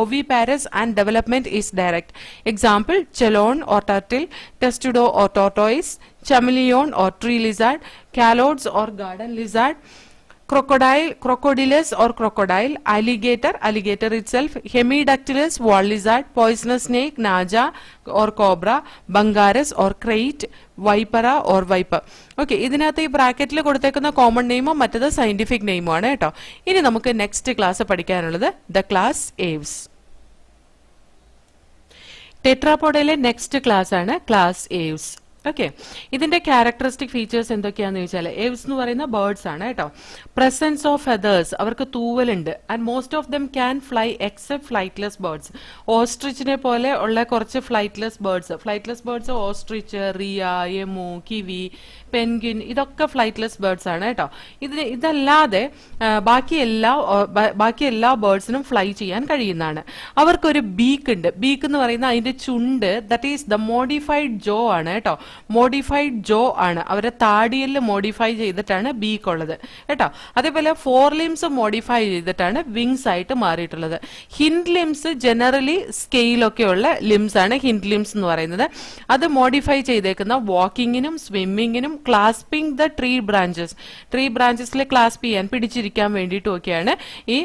oviparous and development is direct. Example: chelone or turtle, testudo or tortoise, chameleon or tree lizard, calodes or garden lizard, crocodilus or crocodile, alligator itself, hemidactylus wall lizard, poisonous snake, naja or cobra, bungarus or crate, vipera or viper. Okay, ഇതിനകത്ത് ഈ ബ്രാക്കറ്റിൽ കൊടുത്തേക്കുന്ന കോമൺ നെയിമോ മറ്റത് സയന്റിഫിക് നെയിമോ ആണ് കേട്ടോ. ഇനി നമുക്ക് നെക്സ്റ്റ് ക്ലാസ് പഠിക്കാനുള്ളത് ദ ക്ലാസ് ഏവ്സ്. ടെട്രാപോഡയിലെ നെക്സ്റ്റ് ക്ലാസ് ആണ് ക്ലാസ് ഏവ്സ്. ഓക്കെ, ഇതിന്റെ ക്യാരക്ടറിസ്റ്റിക് ഫീച്ചേഴ്സ് എന്തൊക്കെയാന്ന് ചോദിച്ചാൽ, ഏവ്സ് എന്ന് പറയുന്ന ബേർഡ്സ് ആണ് കേട്ടോ. പ്രസൻസ് ഓഫ് ഫെദേഴ്സ്, അവർക്ക് തൂവലുണ്ട്. And most of them can fly except flightless birds. ഓസ്ട്രിച്ചിനെ പോലെ ഉള്ള കുറച്ച് flightless birds ostrich, rhea, emu, kiwi, penguin, ഇതൊക്കെ ഫ്ലൈറ്റ്ലെസ് ബേർഡ്സ് ആണ് കേട്ടോ. ഇതല്ലാതെ ബാക്കി എല്ലാ ബേർഡ്സിനും ഫ്ലൈ ചെയ്യാൻ കഴിയുന്നതാണ്. അവർക്കൊരു ബീക്ക് ഉണ്ട്. ബീക്ക് എന്ന് പറയുന്ന അതിന്റെ ചുണ്ട്, ദാറ്റ് ഈസ് ദ മോഡിഫൈഡ് ജോ ആണ് കേട്ടോ. മോഡിഫൈഡ് ജോ ആണ്, അവരെ താടിയിൽ മോഡിഫൈ ചെയ്തിട്ടാണ് ബീക്ക് ഉള്ളത് കേട്ടോ. അതേപോലെ 4 ലിംസ് മോഡിഫൈ ചെയ്തിട്ടാണ് വിങ്സ് ആയിട്ട് മാറിയിട്ടുള്ളത്. ഹിൻഡ് ലിംസ് ജനറലി സ്കെയിലൊക്കെ ഉള്ള ലിംസ് ആണ് ഹിൻഡ് ലിംസ് എന്ന് പറയുന്നത്. അത് മോഡിഫൈ ചെയ്തേക്കുന്ന വാക്കിങ്ങിനും സ്വിമ്മിങ്ങിനും ക്ലാസ്പിംഗ് ദ ട്രീ ബ്രാഞ്ചസിൽ ക്ലാസ്പ് ചെയ്യാൻ, പിടിച്ചിരിക്കാൻ വേണ്ടിയിട്ടും ഒക്കെയാണ് ഈ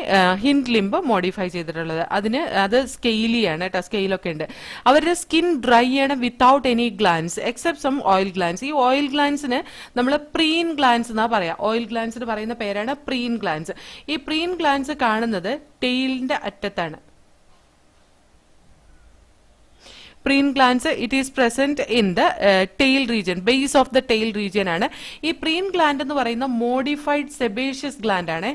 ഹിൻഡ് ലിംബ് മോഡിഫൈ ചെയ്തിട്ടുള്ളത്. അത് സ്കെയിലിയാണ് കേട്ടോ, സ്കെയിലൊക്കെ ഉണ്ട്. അവരുടെ സ്കിൻ ഡ്രൈ ആണ് without any glands except some oil glands. ഈ ഓയിൽ ഗ്ലാൻസിന് നമ്മൾ പ്രീൻ ഗ്ലാൻസ് എന്നാ പറയാ. ഓയിൽ ഗ്ലാൻസിന് പറയുന്ന പേരാണ് പ്രീൻ ഗ്ലാൻസ്. ഈ പ്രീൻ ഗ്ലാൻസ് കാണുന്നത് ടെയിലിന്റെ അറ്റത്താണ്. Preen glands it is present in the tail region, base of the tail region ആണ്. ഈ പ്രീൻ ഗ്ലാൻഡ് എന്ന് പറയുന്ന മോഡിഫൈഡ് സെബേഷ്യസ് ഗ്ലാൻഡ് ആണ്.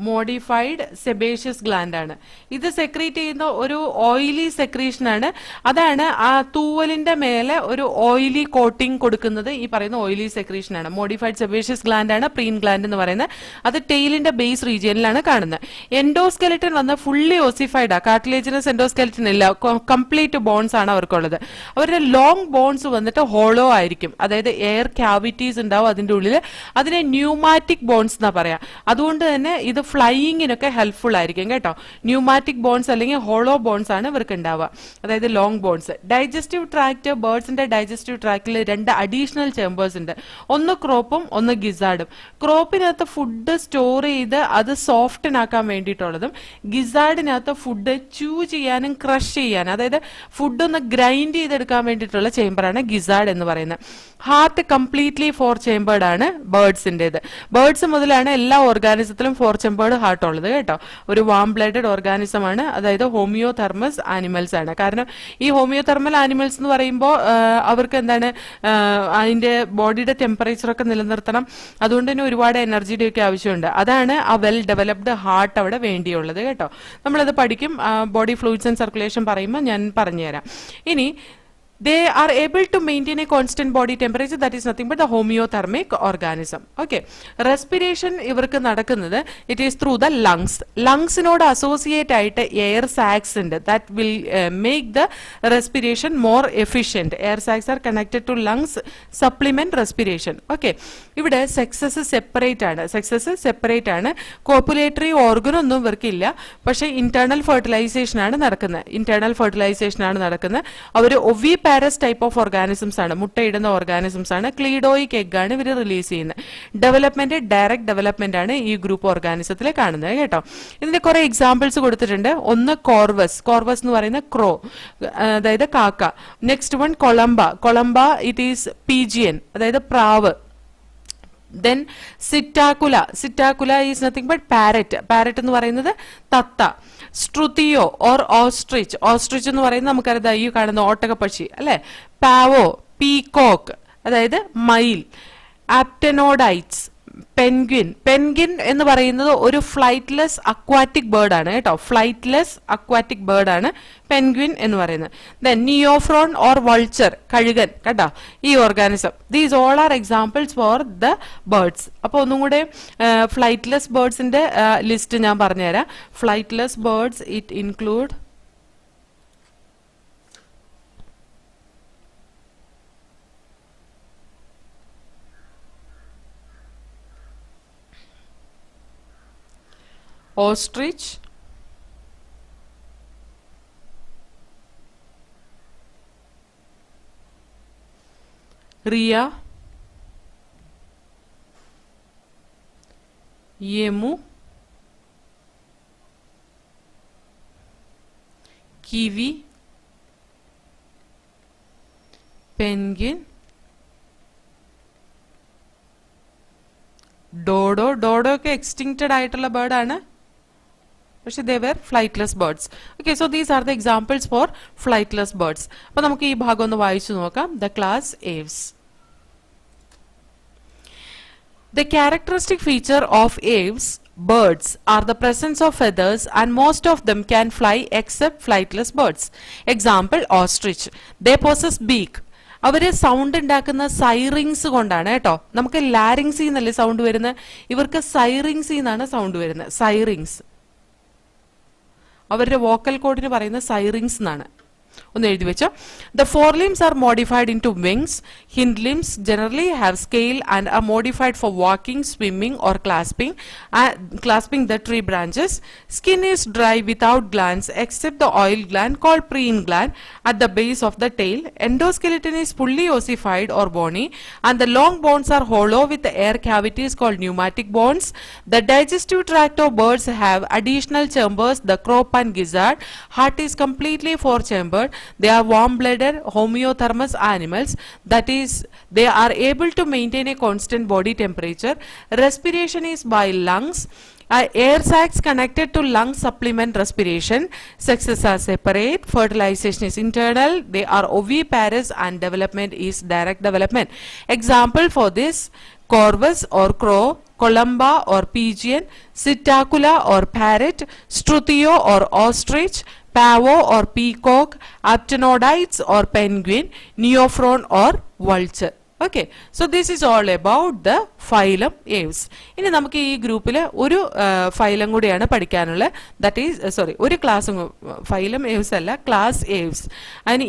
മോഡിഫൈഡ് സെബേഷ്യസ് ഗ്ലാൻഡ് ആണ്. ഇത് സെക്രീറ്റ് ചെയ്യുന്ന ഒരു ഓയിലി സെക്രീഷൻ ആണ്. അതാണ് ആ തൂവലിന്റെ മേലെ ഒരു ഓയിലി കോട്ടിംഗ് കൊടുക്കുന്നത്. ഈ പറയുന്ന ഓയിലി സെക്രീഷൻ ആണ്. മോഡിഫൈഡ് സെബേഷ്യസ് ഗ്ലാൻഡ് ആണ് പ്രീൻ ഗ്ലാൻഡ് എന്ന് പറയുന്നത്. അത് ടെയിലിന്റെ ബേസ് റീജിയനിലാണ് കാണുന്നത്. എൻഡോസ്കെലറ്റൻ വന്ന ഫുള്ളി ഓസിഫൈഡ് ആ, കാർട്ടിലേജിനസ് എൻഡോസ്കെലറ്റൻ ഇല്ല, കംപ്ലീറ്റ് ബോൺസ് ആണ് അവർക്കുള്ളത്. അവരുടെ ലോങ് ബോൺസ് വന്നിട്ട് ഹോളോ ആയിരിക്കും, അതായത് എയർ ക്യാവിറ്റീസ് ഉണ്ടാവും അതിന്റെ ഉള്ളിൽ. അതിനെ ന്യൂമാറ്റിക് ബോൺസ് എന്നാ പറയാ. അതുകൊണ്ട് തന്നെ ഇത് ഫ്ലൈയിങ്ങിനൊക്കെ ഹെൽപ്ഫുൾ ആയിരിക്കും കേട്ടോ. ന്യൂമാറ്റിക് ബോൺസ് അല്ലെങ്കിൽ ഹോളോ ബോൺസ് ആണ് ഇവർക്ക് ഉണ്ടാവുക, അതായത് ലോങ് ബോൺസ്. ഡൈജസ്റ്റീവ് ട്രാക്ട്, ബേർഡ്സിന്റെ ഡൈജസ്റ്റീവ് ട്രാക്റ്റിൽ 2 അഡീഷണൽ ചേമ്പേഴ്സ് ഉണ്ട്. ഒന്ന് ക്രോപ്പും ഒന്ന് ഗിസാർഡും. ക്രോപ്പിനകത്ത് ഫുഡ് സ്റ്റോർ ചെയ്ത് അത് സോഫ്റ്റൻ ആക്കാൻ വേണ്ടിയിട്ടുള്ളതും ഗിസാർഡിനകത്ത് ഫുഡ് ചൂ ചെയ്യാനും ക്രഷ് ചെയ്യാനും, അതായത് ഫുഡ് ഒന്ന് ഗ്രൈൻഡ് ചെയ്തെടുക്കാൻ വേണ്ടിയിട്ടുള്ള ചേമ്പറാണ് ഗിസാർഡ് എന്ന് പറയുന്നത്. ഹാർട്ട് കംപ്ലീറ്റ്ലി 4 ചേമ്പേർഡ് ആണ് ബേർഡ്സിന്റേത്. ബേർഡ്സ് മുതലാണ് എല്ലാ ഓർഗാനിസത്തിലും 4 ചേമ്പേർഡ് ഹാർട്ട് ഉള്ളത് കേട്ടോ. ഒരു വാം ബ്ലഡഡ് ഓർഗാനിസം ആണ്, അതായത് ഹോമിയോതെർമസ് ആനിമൽസ് ആണ്. കാരണം ഈ ഹോമിയോതെർമൽ ആനിമൽസ് എന്ന് പറയുമ്പോൾ അവർക്ക് എന്താണ്, അതിന്റെ ബോഡിയുടെ ടെമ്പറേച്ചർ ഒക്കെ നിലനിർത്തണം. അതുകൊണ്ട് തന്നെ ഒരുപാട് എനർജിയുടെ ഒക്കെ ആവശ്യമുണ്ട്. അതാണ് ആ വെൽ ഡെവലപ്ഡ് ഹാർട്ട് അവിടെ വേണ്ടിയുള്ളത് കേട്ടോ. നമ്മളത് പഠിക്കും, ബോഡി ഫ്ലൂയിഡ്സ് ആൻഡ് സർക്കുലേഷൻ പറയുമ്പോൾ ഞാൻ പറഞ്ഞുതരാം. ഇനി they are able to maintain a constant body temperature, that is nothing but the homeothermic organism. Okay, respiration ഇവർക്ക് നടക്കുന്നത് it is through the lungs. ലങ്സിനോട് അസോസിയേറ്റ് ആയിട്ട് എയർ സാക്സ് ഉണ്ട്, that will make the respiration more efficient. Air sacs are connected to lungs, supplement respiration. Okay, ഇവിടെ സെക്സസ് സെപ്പറേറ്റ് ആണ്. കോപ്പുലേറ്ററി ഓർഗൻ ഒന്നും ഇവർക്കില്ല, പക്ഷേ ഇന്റേണൽ ഫെർട്ടിലൈസേഷൻ ആണ് നടക്കുന്നത്. അവർ ഒവി പാരസ് ടൈപ്പ് ഓഫ് ഓർഗാനിസംസ് ആണ്, മുട്ടയിടുന്ന ഓർഗാനിസംസ് ആണ്. ക്ലീഡോയിക് എഗ് ആണ് ഇവർ റിലീസ് ചെയ്യുന്നത്. ഡെവലപ്മെന്റ് ഡയറക്റ്റ് ഡെവലപ്മെന്റ് ആണ് ഈ ഗ്രൂപ്പ് ഓർഗാനിസത്തിൽ കാണുന്നത് കേട്ടോ. ഇതിന്റെ കുറെ എക്സാമ്പിൾസ് കൊടുത്തിട്ടുണ്ട്. ഒന്ന് കോർവസ് എന്ന് പറയുന്ന ക്രോ, അതായത് കാക്ക. നെക്സ്റ്റ് വൺ കൊളംബ ഇറ്റ് ഈസ് പീജിയൻ, അതായത് പ്രാവ്. Then Sitacula is nothing but parrot എന്ന് പറയുന്നത് തത്ത. സ്ട്രുതിയോ ഓർ ഓസ്ട്രിച്ച് എന്ന് പറയുന്നത് നമുക്കറിയാം ഈ കാണുന്ന ഓട്ടകപ്പക്ഷി അല്ലെ. പാവോ പീകോക്ക്, അതായത് മയിൽ. ആപ്റ്റനോഡൈറ്റ്സ് പെൻഗ്വിൻ എന്ന് പറയുന്നത് ഒരു ഫ്ലൈറ്റ്ലെസ് അക്വാറ്റിക് ബേർഡ് ആണ് കേട്ടോ. പെൻഗ്വിൻ എന്ന് പറയുന്നത്. ദെൻ നിയോഫ്രോൺ ഓർ വൾച്ചർ, കഴുകൻ കേട്ടോ, ഈ organism. These all are examples for the birds. അപ്പോൾ ഒന്നും കൂടെ ഫ്ലൈറ്റ്ലെസ് ബേർഡ്സിന്റെ ലിസ്റ്റ് ഞാൻ പറഞ്ഞുതരാം. Flightless birds it include ostrich, rhea, emu, kiwi, penguin, dodo ഒക്കെ എക്സ്റ്റിങ്ക്റ്റഡ് ആയിട്ടുള്ള ബേർഡ് ആണ്, പക്ഷെ they were flightless birds. Okay, so these are the examples for flightless birds. അപ്പോൾ നമുക്ക് ഈ ഭാഗം ഒന്ന് വായിച്ചു നോക്കാം. The class aves. The characteristic feature of aves birds are the presence of feathers, and most of them can fly except flightless birds. Example, ostrich. They possess beak. അവര് സൗണ്ട് ഉണ്ടാക്കുന്ന സൈറിങ്സ് കൊണ്ടാണ് കേട്ടോ. നമുക്ക് ലാരിങ്സി എന്നല്ലേ സൗണ്ട് വരുന്നത്, ഇവർക്ക് സൈറിങ്സി എന്നാണ് സൗണ്ട് വരുന്നത്. സൈറിങ്സ് അവരുടെ വോക്കൽ കോഡിന് പറയുന്ന സൈറിങ്സ് എന്നാണ്. ഒന്ന് എഴുതി വെച്ചോ. The forelimbs are modified into wings. Hind limbs generally have scale and are modified for walking, swimming or clasping the tree branches. Skin is dry without glands except the oil gland called preen gland at the base of the tail. Endoskeleton is fully ossified or bony, and the long bones are hollow with the air cavities called pneumatic bones. The digestive tract of birds have additional chambers, the crop and gizzard. Heart is completely 4-chambered. They are warm-blooded homeothermous animals, that is they are able to maintain a constant body temperature. Respiration is by lungs. Air sacs connected to lungs supplement respiration. Sexes are separate. Fertilization is internal. They are oviparous and development is direct development. Example for this: corvus or crow, columba or pigeon, psittacula or parrot, struthio or ostrich, pavo or peacock, aptenoides or penguin, neophron or vulture. Okay, so this is all about the phylum Aves. ഇനി നമുക്ക് ഈ ഗ്രൂപ്പിൽ ഒരു ഫൈലം കൂടിയാണ് പഠിക്കാനുള്ളത്, ദാറ്റ് ഈസ് ഒരു ക്ലാസ്, ഫൈലം ഏവ്സ് അല്ല, ക്ലാസ് ഏവ്സ്. അതിന്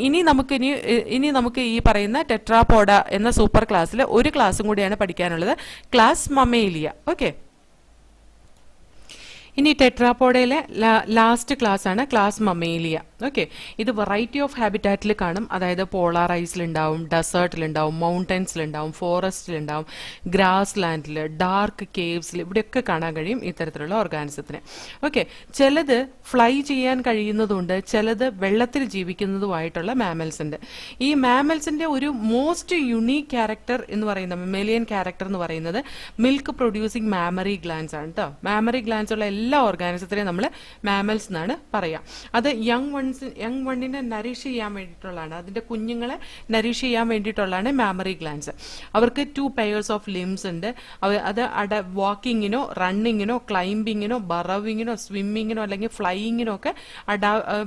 ഇനി നമുക്ക് ഈ പറയുന്ന ടെട്രാപോഡ എന്ന സൂപ്പർ ക്ലാസ്സിൽ ഒരു ക്ലാസ്സും കൂടിയാണ് പഠിക്കാനുള്ളത്, ക്ലാസ് മമേലിയ. ഓക്കെ, ഇനി ടെട്രാപോഡയിലെ ലാസ്റ്റ് ക്ലാസ് ആണ് ക്ലാസ് മമേലിയ. ഓക്കെ, ഇത് വെറൈറ്റി ഓഫ് ഹാബിറ്റാറ്റിൽ കാണും, അതായത് പോളാർ ഐസിലുണ്ടാവും, ഡെസേർട്ടിലുണ്ടാവും, മൗണ്ടൻസിലുണ്ടാവും, ഫോറസ്റ്റിലുണ്ടാവും, ഗ്രാസ് ലാൻഡിൽ, ഡാർക്ക് കേവ്സിൽ, ഇവിടെയൊക്കെ കാണാൻ കഴിയും ഇത്തരത്തിലുള്ള ഓർഗാനിസത്തിന്. ഓക്കെ, ചിലത് ഫ്ലൈ ചെയ്യാൻ കഴിയുന്നതുണ്ട്, ചിലത് വെള്ളത്തിൽ ജീവിക്കുന്നതുമായിട്ടുള്ള മാമൽസ് ഉണ്ട്. ഈ മാമൽസിന്റെ ഒരു മോസ്റ്റ് യുണീക്ക് ക്യാരക്ടർ എന്ന് പറയുന്ന മെമേലിയൻ ക്യാരക്ടർ എന്ന് പറയുന്നത് മിൽക്ക് പ്രൊഡ്യൂസിങ് മാമറി ഗ്ലാൻസ് ആണ് കേട്ടോ. മാമറി ഗ്ലാൻസ് ഉള്ള എല്ലാ ഓർഗാനിസത്തിനെയും നമ്മൾ മാമൽസ് എന്നാണ് പറയാം. അത് യങ് വണ്ണിനെ നറിഷ് ചെയ്യാൻ വേണ്ടിയിട്ടുള്ളതാണ്, അതിന്റെ കുഞ്ഞുങ്ങളെ നറിഷ് ചെയ്യാൻ വേണ്ടിയിട്ടുള്ളതാണ് മാമറി ഗ്ലാൻസ്. അവർക്ക് 2 pairs ഓഫ് ലിംസ് ഉണ്ട്. അത് വാക്കിങ്ങിനോ, റണ്ണിങ്ങിനോ, ക്ലൈംബിങ്ങിനോ, ബറവിങ്ങിനോ, സ്വിമ്മിങ്ങിനോ അല്ലെങ്കിൽ ഫ്ലൈയിങ്ങിനോ ഒക്കെ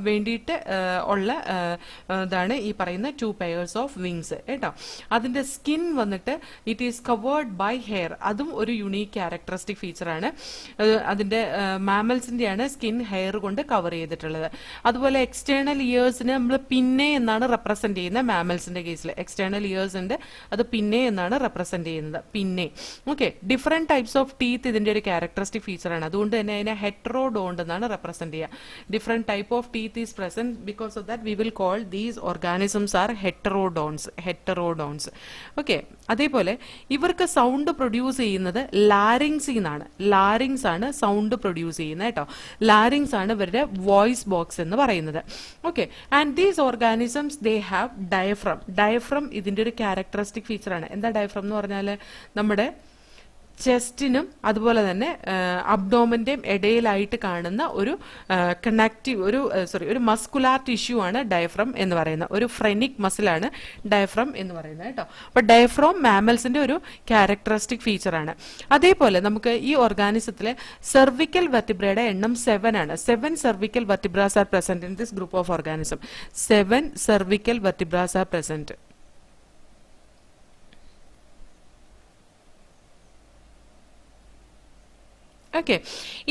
വേണ്ടിയിട്ട് ഉള്ള ഇതാണ് ഈ പറയുന്ന 2 pairs ഓഫ് വിങ്സ് കേട്ടോ. അതിന്റെ സ്കിൻ വന്നിട്ട് it is covered by hair, അതും ഒരു യുണീക്ക് ക്യാരക്ടറിസ്റ്റിക് ഫീച്ചറാണ്. അതിന്റെ മാമൽസിന്റെയാണ് സ്കിൻ ഹെയർ കൊണ്ട് കവർ ചെയ്തിട്ടുള്ളത്. അതുപോലെ എക്സ്റ്റേണൽ ഇയേഴ്സിന് നമ്മൾ പിന്നെ എന്നാണ് റെപ്രസെന്റ് ചെയ്യുന്നത്. മാമൽസിന്റെ കേസിൽ എക്സ്റ്റേണൽ ഇയേഴ്സ് ഉണ്ട്, അത് പിന്നെ എന്നാണ് റെപ്രസെന്റ് ചെയ്യുന്നത്, പിന്നെ. Okay, different types of teeth ഇതിന്റെ ഒരു ക്യാരക്ടറിസ്റ്റിക് ഫീച്ചറാണ്, അതുകൊണ്ട് തന്നെ അതിനെ ഹെറ്ററോഡോണ്ട് എന്നാണ് റെപ്രസെന്റ് ചെയ്യുക. Different type of teeth is present, because of that we will call these organisms are heterodonts. Okay, അതേപോലെ ഇവർക്ക് സൗണ്ട് പ്രൊഡ്യൂസ് ചെയ്യുന്നത് ലാരിങ്സ് ആണ് സൗണ്ട് പ്രൊഡ്യൂസ് ചെയ്യുന്നത് കേട്ടോ. ലാരിങ്സ് ആണ് ഇവരുടെ വോയിസ് ബോക്സ് എന്ന് പറയുന്നത്. Okay, and these organisms they have diaphragm ഇതിന്റെ ഒരു ക്യാരക്ടറിസ്റ്റിക് ഫീച്ചറാണ്. എന്താ ഡയഫ്രം എന്ന് പറഞ്ഞാൽ നമ്മുടെ ചെസ്റ്റിനും അതുപോലെ തന്നെ അബ്ഡോമന്റെയും ഇടയിലായിട്ട് കാണുന്ന ഒരു ഒരു മസ്കുലാർ ടിഷ്യൂ ആണ് ഡയഫ്രം എന്ന് പറയുന്നത്. ഒരു ഫ്രെനിക് മസിലാണ് ഡയഫ്രം എന്ന് പറയുന്നത് കേട്ടോ. അപ്പൊ ഡയഫ്രം മാമൽസിന്റെ ഒരു ക്യാരക്ടറിസ്റ്റിക് ഫീച്ചറാണ്. അതേപോലെ നമുക്ക് ഈ ഓർഗാനിസത്തിലെ സെർവിക്കൽ വെർട്ടിബ്രയുടെ എണ്ണം 7 ആണ്. 7 cervical vertebrae are present in this group of organism. 7 cervical vertebrae are present. Okay,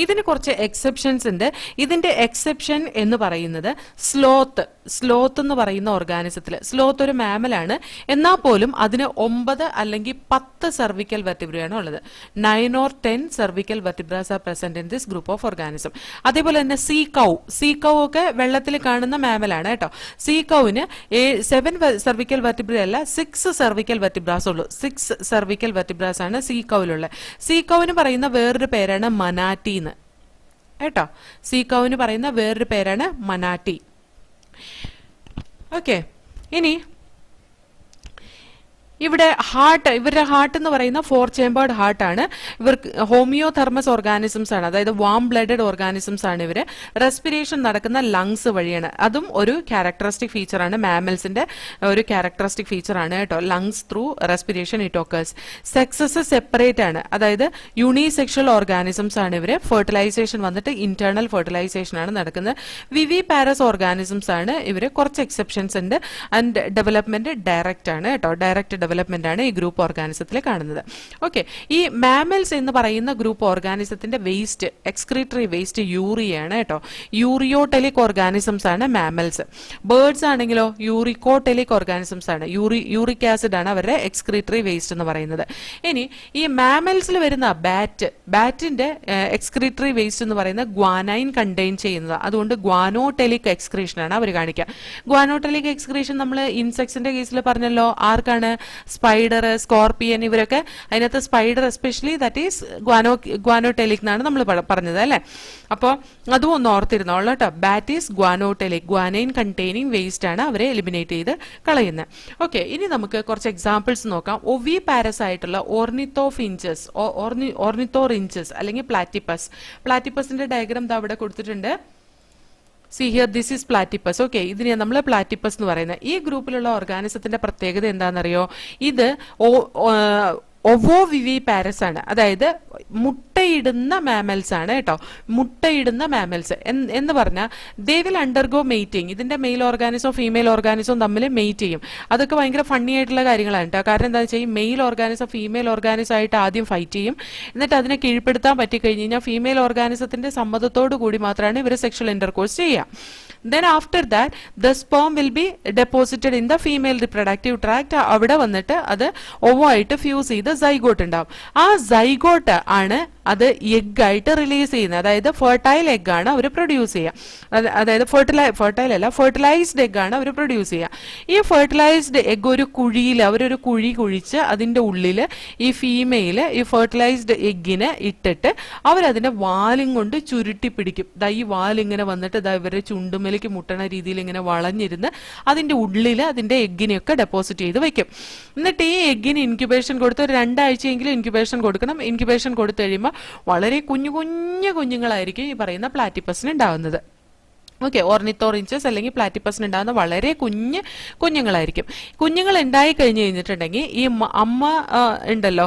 ഇതിന് കുറച്ച് എക്സെപ്ഷൻസ് ഉണ്ട്. ഇതിന്റെ എക്സെപ്ഷൻ എന്ന് പറയുന്നത് സ്ലോത്ത് എന്ന് പറയുന്ന ഓർഗാനിസത്തിൽ, സ്ലോത്ത് ഒരു മാമലാണ്, എന്നാൽ പോലും അതിന് 9 അല്ലെങ്കിൽ 10 cervical vertebrae ആണ് ഉള്ളത്. 9 or 10 cervical vertebrae are present in this group of organism. അതേപോലെ തന്നെ സീ കൗ ഒക്കെ വെള്ളത്തിൽ കാണുന്ന മാമലാണ് കേട്ടോ. സീ കൗവിന് 7 cervical vertebrae അല്ല, 6 cervical vertebrae ഉള്ളൂ. 6 cervical vertebrae ആണ് സീ കൗവിലുള്ളത്. സീ കൗവിന് പറയുന്ന വേറൊരു പേരാണ് മനാറ്റീന്ന് കേട്ടോ. സീ കൗവിന് പറയുന്ന വേറൊരു പേരാണ് മനാറ്റി. ഓക്കെ, ഇനി ഇവരുടെ ഹാർട്ട് എന്ന് പറയുന്ന 4 chambered ഹാർട്ട് ആണ്. ഇവർക്ക് ഹോമിയോതെർമസ് ഓർഗാനിസംസ് ആണ്, അതായത് വാം ബ്ലഡഡ് ഓർഗാനിസംസ് ആണ് ഇവര്. റെസ്പിറേഷൻ നടക്കുന്ന ലങ്സ് വഴിയാണ്, അതും ഒരു ക്യാരക്ടറിസ്റ്റിക് ഫീച്ചറാണ്, മാമൽസിന്റെ ഒരു ക്യാരക്ടറിസ്റ്റിക് ഫീച്ചറാണ് കേട്ടോ. Lungs through respiration it occurs. Sexes separate ആണ്, അതായത് യൂണിസെക്ഷൽ ഓർഗാനിസംസ് ആണ് ഇവര്. ഫെർട്ടിലൈസേഷൻ വന്നിട്ട് ഇന്റേണൽ ഫെർട്ടിലൈസേഷൻ ആണ് നടക്കുന്നത്. വിവി പാരസ് ഓർഗാനിസംസ് ആണ് ഇവര്. കുറച്ച് എക്സെപ്ഷൻസ് ഉണ്ട്. ആൻഡ് ഡെവലപ്മെന്റ് ഡയറക്റ്റ് ആണ് കേട്ടോ. ഡയറക്റ്റ് ഡെവലപ്മെന്റ് ആണ് ഈ ഗ്രൂപ്പ് ഓർഗാനിസത്തിൽ കാണുന്നത്. ഓക്കെ, ഈ മാമൽസ് എന്ന് പറയുന്ന ഗ്രൂപ്പ് ഓർഗാനിസത്തിന്റെ വേസ്റ്റ്, എക്സ്ക്രീറ്ററി വേസ്റ്റ് യൂറിയാണ് കേട്ടോ. യൂറിയോടെലിക് ഓർഗാനിസംസ് ആണ് മാമൽസ്. ബേർഡ്സ് ആണെങ്കിലോ യൂറിക്കോടെലിക് ഓർഗാനിസംസ് ആണ്. യൂറിക് ആസിഡ് ആണ് അവരുടെ എക്സ്ക്രീറ്ററി വേസ്റ്റ് എന്ന് പറയുന്നത്. ഇനി ഈ മാമൽസിൽ വരുന്ന ബാറ്റിന്റെ എക്സ്ക്രീറ്ററി വേസ്റ്റ് എന്ന് പറയുന്നത് ഗ്വാനൈൻ കണ്ടെയ്ൻ ചെയ്യുന്നത്, അതുകൊണ്ട് ഗ്വാനോടെലിക് എക്സ്ക്രീഷൻ ആണ് അവർ കാണിക്കുക. ഗ്വാനോടെലിക് എക്സ്ക്രീഷൻ നമ്മൾ ഇൻസെക്ട്സിന്റെ കേസിൽ പറഞ്ഞല്ലോ. ആർക്കാണ്? സ്പൈഡർ, സ്കോർപിയൻ, ഇവരൊക്കെ. അതിനകത്ത് സ്പൈഡർ എസ്പെഷ്യലി ദാറ്റ് ഈസ് ഗ്വാനോടെലിക് എന്നാണ് നമ്മൾ പറഞ്ഞത് അല്ലെ. അപ്പോൾ അതും ഒന്ന് ഓർത്തിരുന്നോളൂ കേട്ടോ. Bat is ഗ്വാനോടെലിക്, guanine containing waste ആണ് അവരെ എലിമിനേറ്റ് ചെയ്ത് കളയുന്നത്. ഓക്കെ, ഇനി നമുക്ക് കുറച്ച് എക്സാമ്പിൾസ് നോക്കാം. ഒവി പാരസ് ആയിട്ടുള്ള ഓർണിത്തോറിഞ്ചസ് അല്ലെങ്കിൽ പ്ലാറ്റിപ്പസിന്റെ ഡയഗ്രാം അവിടെ കൊടുത്തിട്ടുണ്ട്. See here, this is platypus. Okay, ഇതിനെ നമ്മൾ പ്ലാറ്റിപ്പസ് എന്ന് പറയുന്നത്. ഈ ഗ്രൂപ്പിലുള്ള ഓർഗാനിസത്തിന്റെ പ്രത്യേകത എന്താണെന്നറിയോ? ഇത് ഒവോവിവിപാരസ് ആണ്, അതായത് മുട്ടയിടുന്ന മാമൽസ് ആണ് കേട്ടോ. മുട്ടയിടുന്ന മാമൽസ് എന്ന് പറഞ്ഞാൽ ദേ വിൽ അണ്ടർഗോ മേറ്റിംഗ്. ഇതിന്റെ മെയിൽ ഓർഗാനിസവും ഫീമെയിൽ ഓർഗാനിസവും തമ്മിൽ മേറ്റ് ചെയ്യും. അതൊക്കെ ഭയങ്കര ഫണ്ണി ആയിട്ടുള്ള കാര്യങ്ങളാണ് കേട്ടോ. കാരണം എന്താ വെച്ചാൽ ഈ മെയിൽ ഓർഗാനിസം ഫീമെയിൽ ഓർഗാനിസം ആയിട്ട് ആദ്യം ഫൈറ്റ് ചെയ്യും, എന്നിട്ട് അതിനെ കീഴ്പ്പെടുത്താൻ പറ്റിക്കഴിഞ്ഞ് കഴിഞ്ഞാൽ ഫീമെയിൽ ഓർഗാനിസത്തിന്റെ സമ്മതത്തോടു കൂടി മാത്രമാണ് ഇവർ സെക്ഷൽ ഇന്റർകോഴ്സ് ചെയ്യുക. Then after that the sperm will be deposited in the female reproductive tract. അവിടെ വന്നിട്ട് അത് ഓവോ ആയിട്ട് ഫ്യൂസ് ചെയ്ത് സൈഗോട്ട് ഉണ്ടാവും. ആ സൈഗോട്ട് ആണ് അത് എഗ് ആയിട്ട് റിലീസ് ചെയ്യുന്നത്. അതായത് ഫെർട്ടൈൽ എഗ് ആണ് അവർ പ്രൊഡ്യൂസ് ചെയ്യുക. അതായത് ഫെർട്ടൈൽ അല്ല, ഫെർട്ടിലൈസ്ഡ് എഗ് ആണ് അവർ പ്രൊഡ്യൂസ് ചെയ്യുക. ഈ ഫെർട്ടിലൈസ്ഡ് എഗ് ഒരു കുഴിയിൽ അവരൊരു കുഴി കുഴിച്ച് അതിന്റെ ഉള്ളിൽ ഈ ഫീമെയിൽ ഈ ഫെർട്ടിലൈസ്ഡ് എഗ്ഗിനെ ഇട്ടിട്ട് അവരതിന്റെ വാലും കൊണ്ട് ചുരുട്ടി പിടിക്കും. ഈ വാലിങ്ങനെ വന്നിട്ട് ഇവരുടെ ചുണ്ടുമേലേക്ക് മുട്ടണ രീതിയിൽ ഇങ്ങനെ വളഞ്ഞിരുന്ന് അതിന്റെ ഉള്ളിൽ അതിന്റെ എഗ്ഗിനെയൊക്കെ ഡെപ്പോസിറ്റ് ചെയ്ത് വെക്കും. എന്നിട്ട് ഈ എഗ്ഗിന് ഇൻക്യുബേഷൻ കൊടുത്ത് ഒരു 2 ആഴ്ചയെങ്കിലും ഇൻക്യുബേഷൻ കൊടുക്കണം. ഇൻക്യുബേഷൻ കൊടുത്തു കഴിയുമ്പോൾ വളരെ കുഞ്ഞു കുഞ്ഞുങ്ങളായിരിക്കും ഈ പറയുന്ന പ്ലാറ്റിപ്പസിന് ഉണ്ടാവുന്നത്. ഓക്കെ, ഓർണിത്തോറിഞ്ചസ് അല്ലെങ്കിൽ പ്ലാറ്റിപ്പസിന് ഉണ്ടാകുന്ന വളരെ കുഞ്ഞുങ്ങളായിരിക്കും. കുഞ്ഞുങ്ങൾ ഉണ്ടായി കഴിഞ്ഞ് കഴിഞ്ഞിട്ടുണ്ടെങ്കിൽ ഈ അമ്മ ഉണ്ടല്ലോ,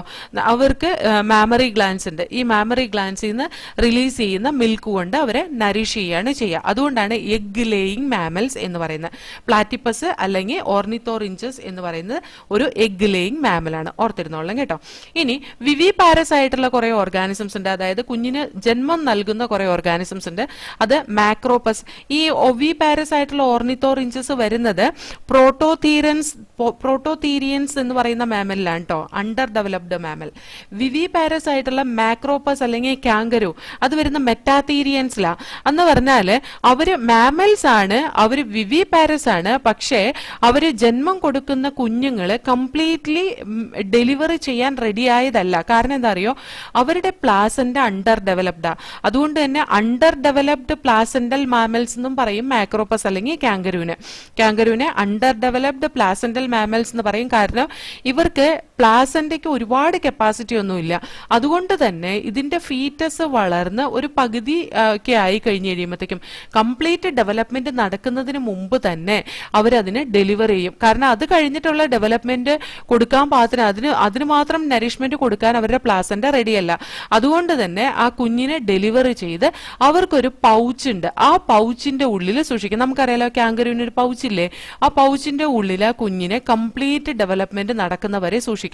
അവർക്ക് മാമറി ഗ്ലാൻസ് ഉണ്ട്. ഈ മാമറി ഗ്ലാൻസിൽ നിന്ന് റിലീസ് ചെയ്യുന്ന മിൽക്ക് കൊണ്ട് അവരെ നറിഷ് ചെയ്യാണ് ചെയ്യുക. അതുകൊണ്ടാണ് എഗ് ലേയിങ് മാമൽസ് എന്ന് പറയുന്നത്. പ്ലാറ്റിപ്പസ് അല്ലെങ്കിൽ ഓർണിത്തോറിഞ്ചസ് എന്ന് പറയുന്നത് ഒരു എഗ് ലേയിങ് മാമലാണ്, ഓർത്തിരുന്നോളാം കേട്ടോ. ഇനി വിവിപാരസ് ആയിട്ടുള്ള കുറെ ഓർഗാനിസംസ് ഉണ്ട്, അതായത് കുഞ്ഞിന് ജന്മം നൽകുന്ന കുറെ ഓർഗാനിസംസ് ഉണ്ട്. അത് മാക്രോപസ്. ഈ ഒവിപാരസ് ആയിട്ടുള്ള ഓർണിത്തോറിഞ്ചസ് വരുന്നത് പ്രോട്ടോതീരിയൻസ് എന്ന് പറയുന്ന മാമലിലാണ് കേട്ടോ, അണ്ടർ ഡെവലപ്ഡ് മാമൽ. വിവിപാരസ് ആയിട്ടുള്ള മാക്രോപസ് അല്ലെങ്കിൽ കാങ്കരു അത് വരുന്ന മെറ്റാതീരിയൻസിലാ. എന്ന് പറഞ്ഞാല് അവര് മാമൽസ് ആണ്, അവര് വിവിപാരസ് ആണ്, പക്ഷേ അവര് ജന്മം കൊടുക്കുന്ന കുഞ്ഞുങ്ങള് കംപ്ലീറ്റ്ലി ഡെലിവറി ചെയ്യാൻ റെഡി ആയതല്ല. കാരണം എന്താ അറിയോ, അവരുടെ പ്ലാസന്റ അണ്ടർ ഡെവലപ്ഡാ. അതുകൊണ്ട് തന്നെ അണ്ടർ ഡെവലപ്ഡ് പ്ലാസന്റൽ മാമൽസ് എന്നും പറയും മാക്രോപസ് അല്ലെങ്കിൽ കാങ്കരുവിനെ അണ്ടർ ഡെവലപ്ഡ് പ്ലാസന്റൽ മാമൽസ് എന്ന് പറയും. കാരണം ഇവർക്ക് പ്ലാസന്റയ്ക്ക് ഒരുപാട് കപ്പാസിറ്റി ഒന്നുമില്ല. അതുകൊണ്ട് തന്നെ ഇതിന്റെ ഫീറ്റസ് വളർന്ന് ഒരു പകുതി ഒക്കെ ആയി കഴിഞ്ഞ് കഴിയുമ്പോഴത്തേക്കും കംപ്ലീറ്റ് ഡെവലപ്മെന്റ് നടക്കുന്നതിന് മുമ്പ് തന്നെ അവരതിന് ഡെലിവർ ചെയ്യും. കാരണം അത് കഴിഞ്ഞിട്ടുള്ള ഡെവലപ്മെന്റ് കൊടുക്കാൻ പാകത്തിന് അതിന് മാത്രം നറിഷ്മെന്റ് കൊടുക്കാൻ അവരുടെ പ്ലാസന്റ റെഡിയല്ല. അതുകൊണ്ട് തന്നെ ആ കുഞ്ഞിനെ ഡെലിവറി ചെയ്ത് അവർക്കൊരു പൗച്ച് ഉണ്ട്. ആ പൗച്ചിന്റെ ഉള്ളിൽ സൂക്ഷിക്കും. നമുക്കറിയാലോ കാങ്കരുവിന് ഒരു പൗച്ചില്ലേ, ആ പൗച്ചിന്റെ ഉള്ളിൽ ആ കുഞ്ഞിനെ കംപ്ലീറ്റ് ഡെവലപ്മെന്റ് നടക്കുന്നവരെ സൂക്ഷിക്കും.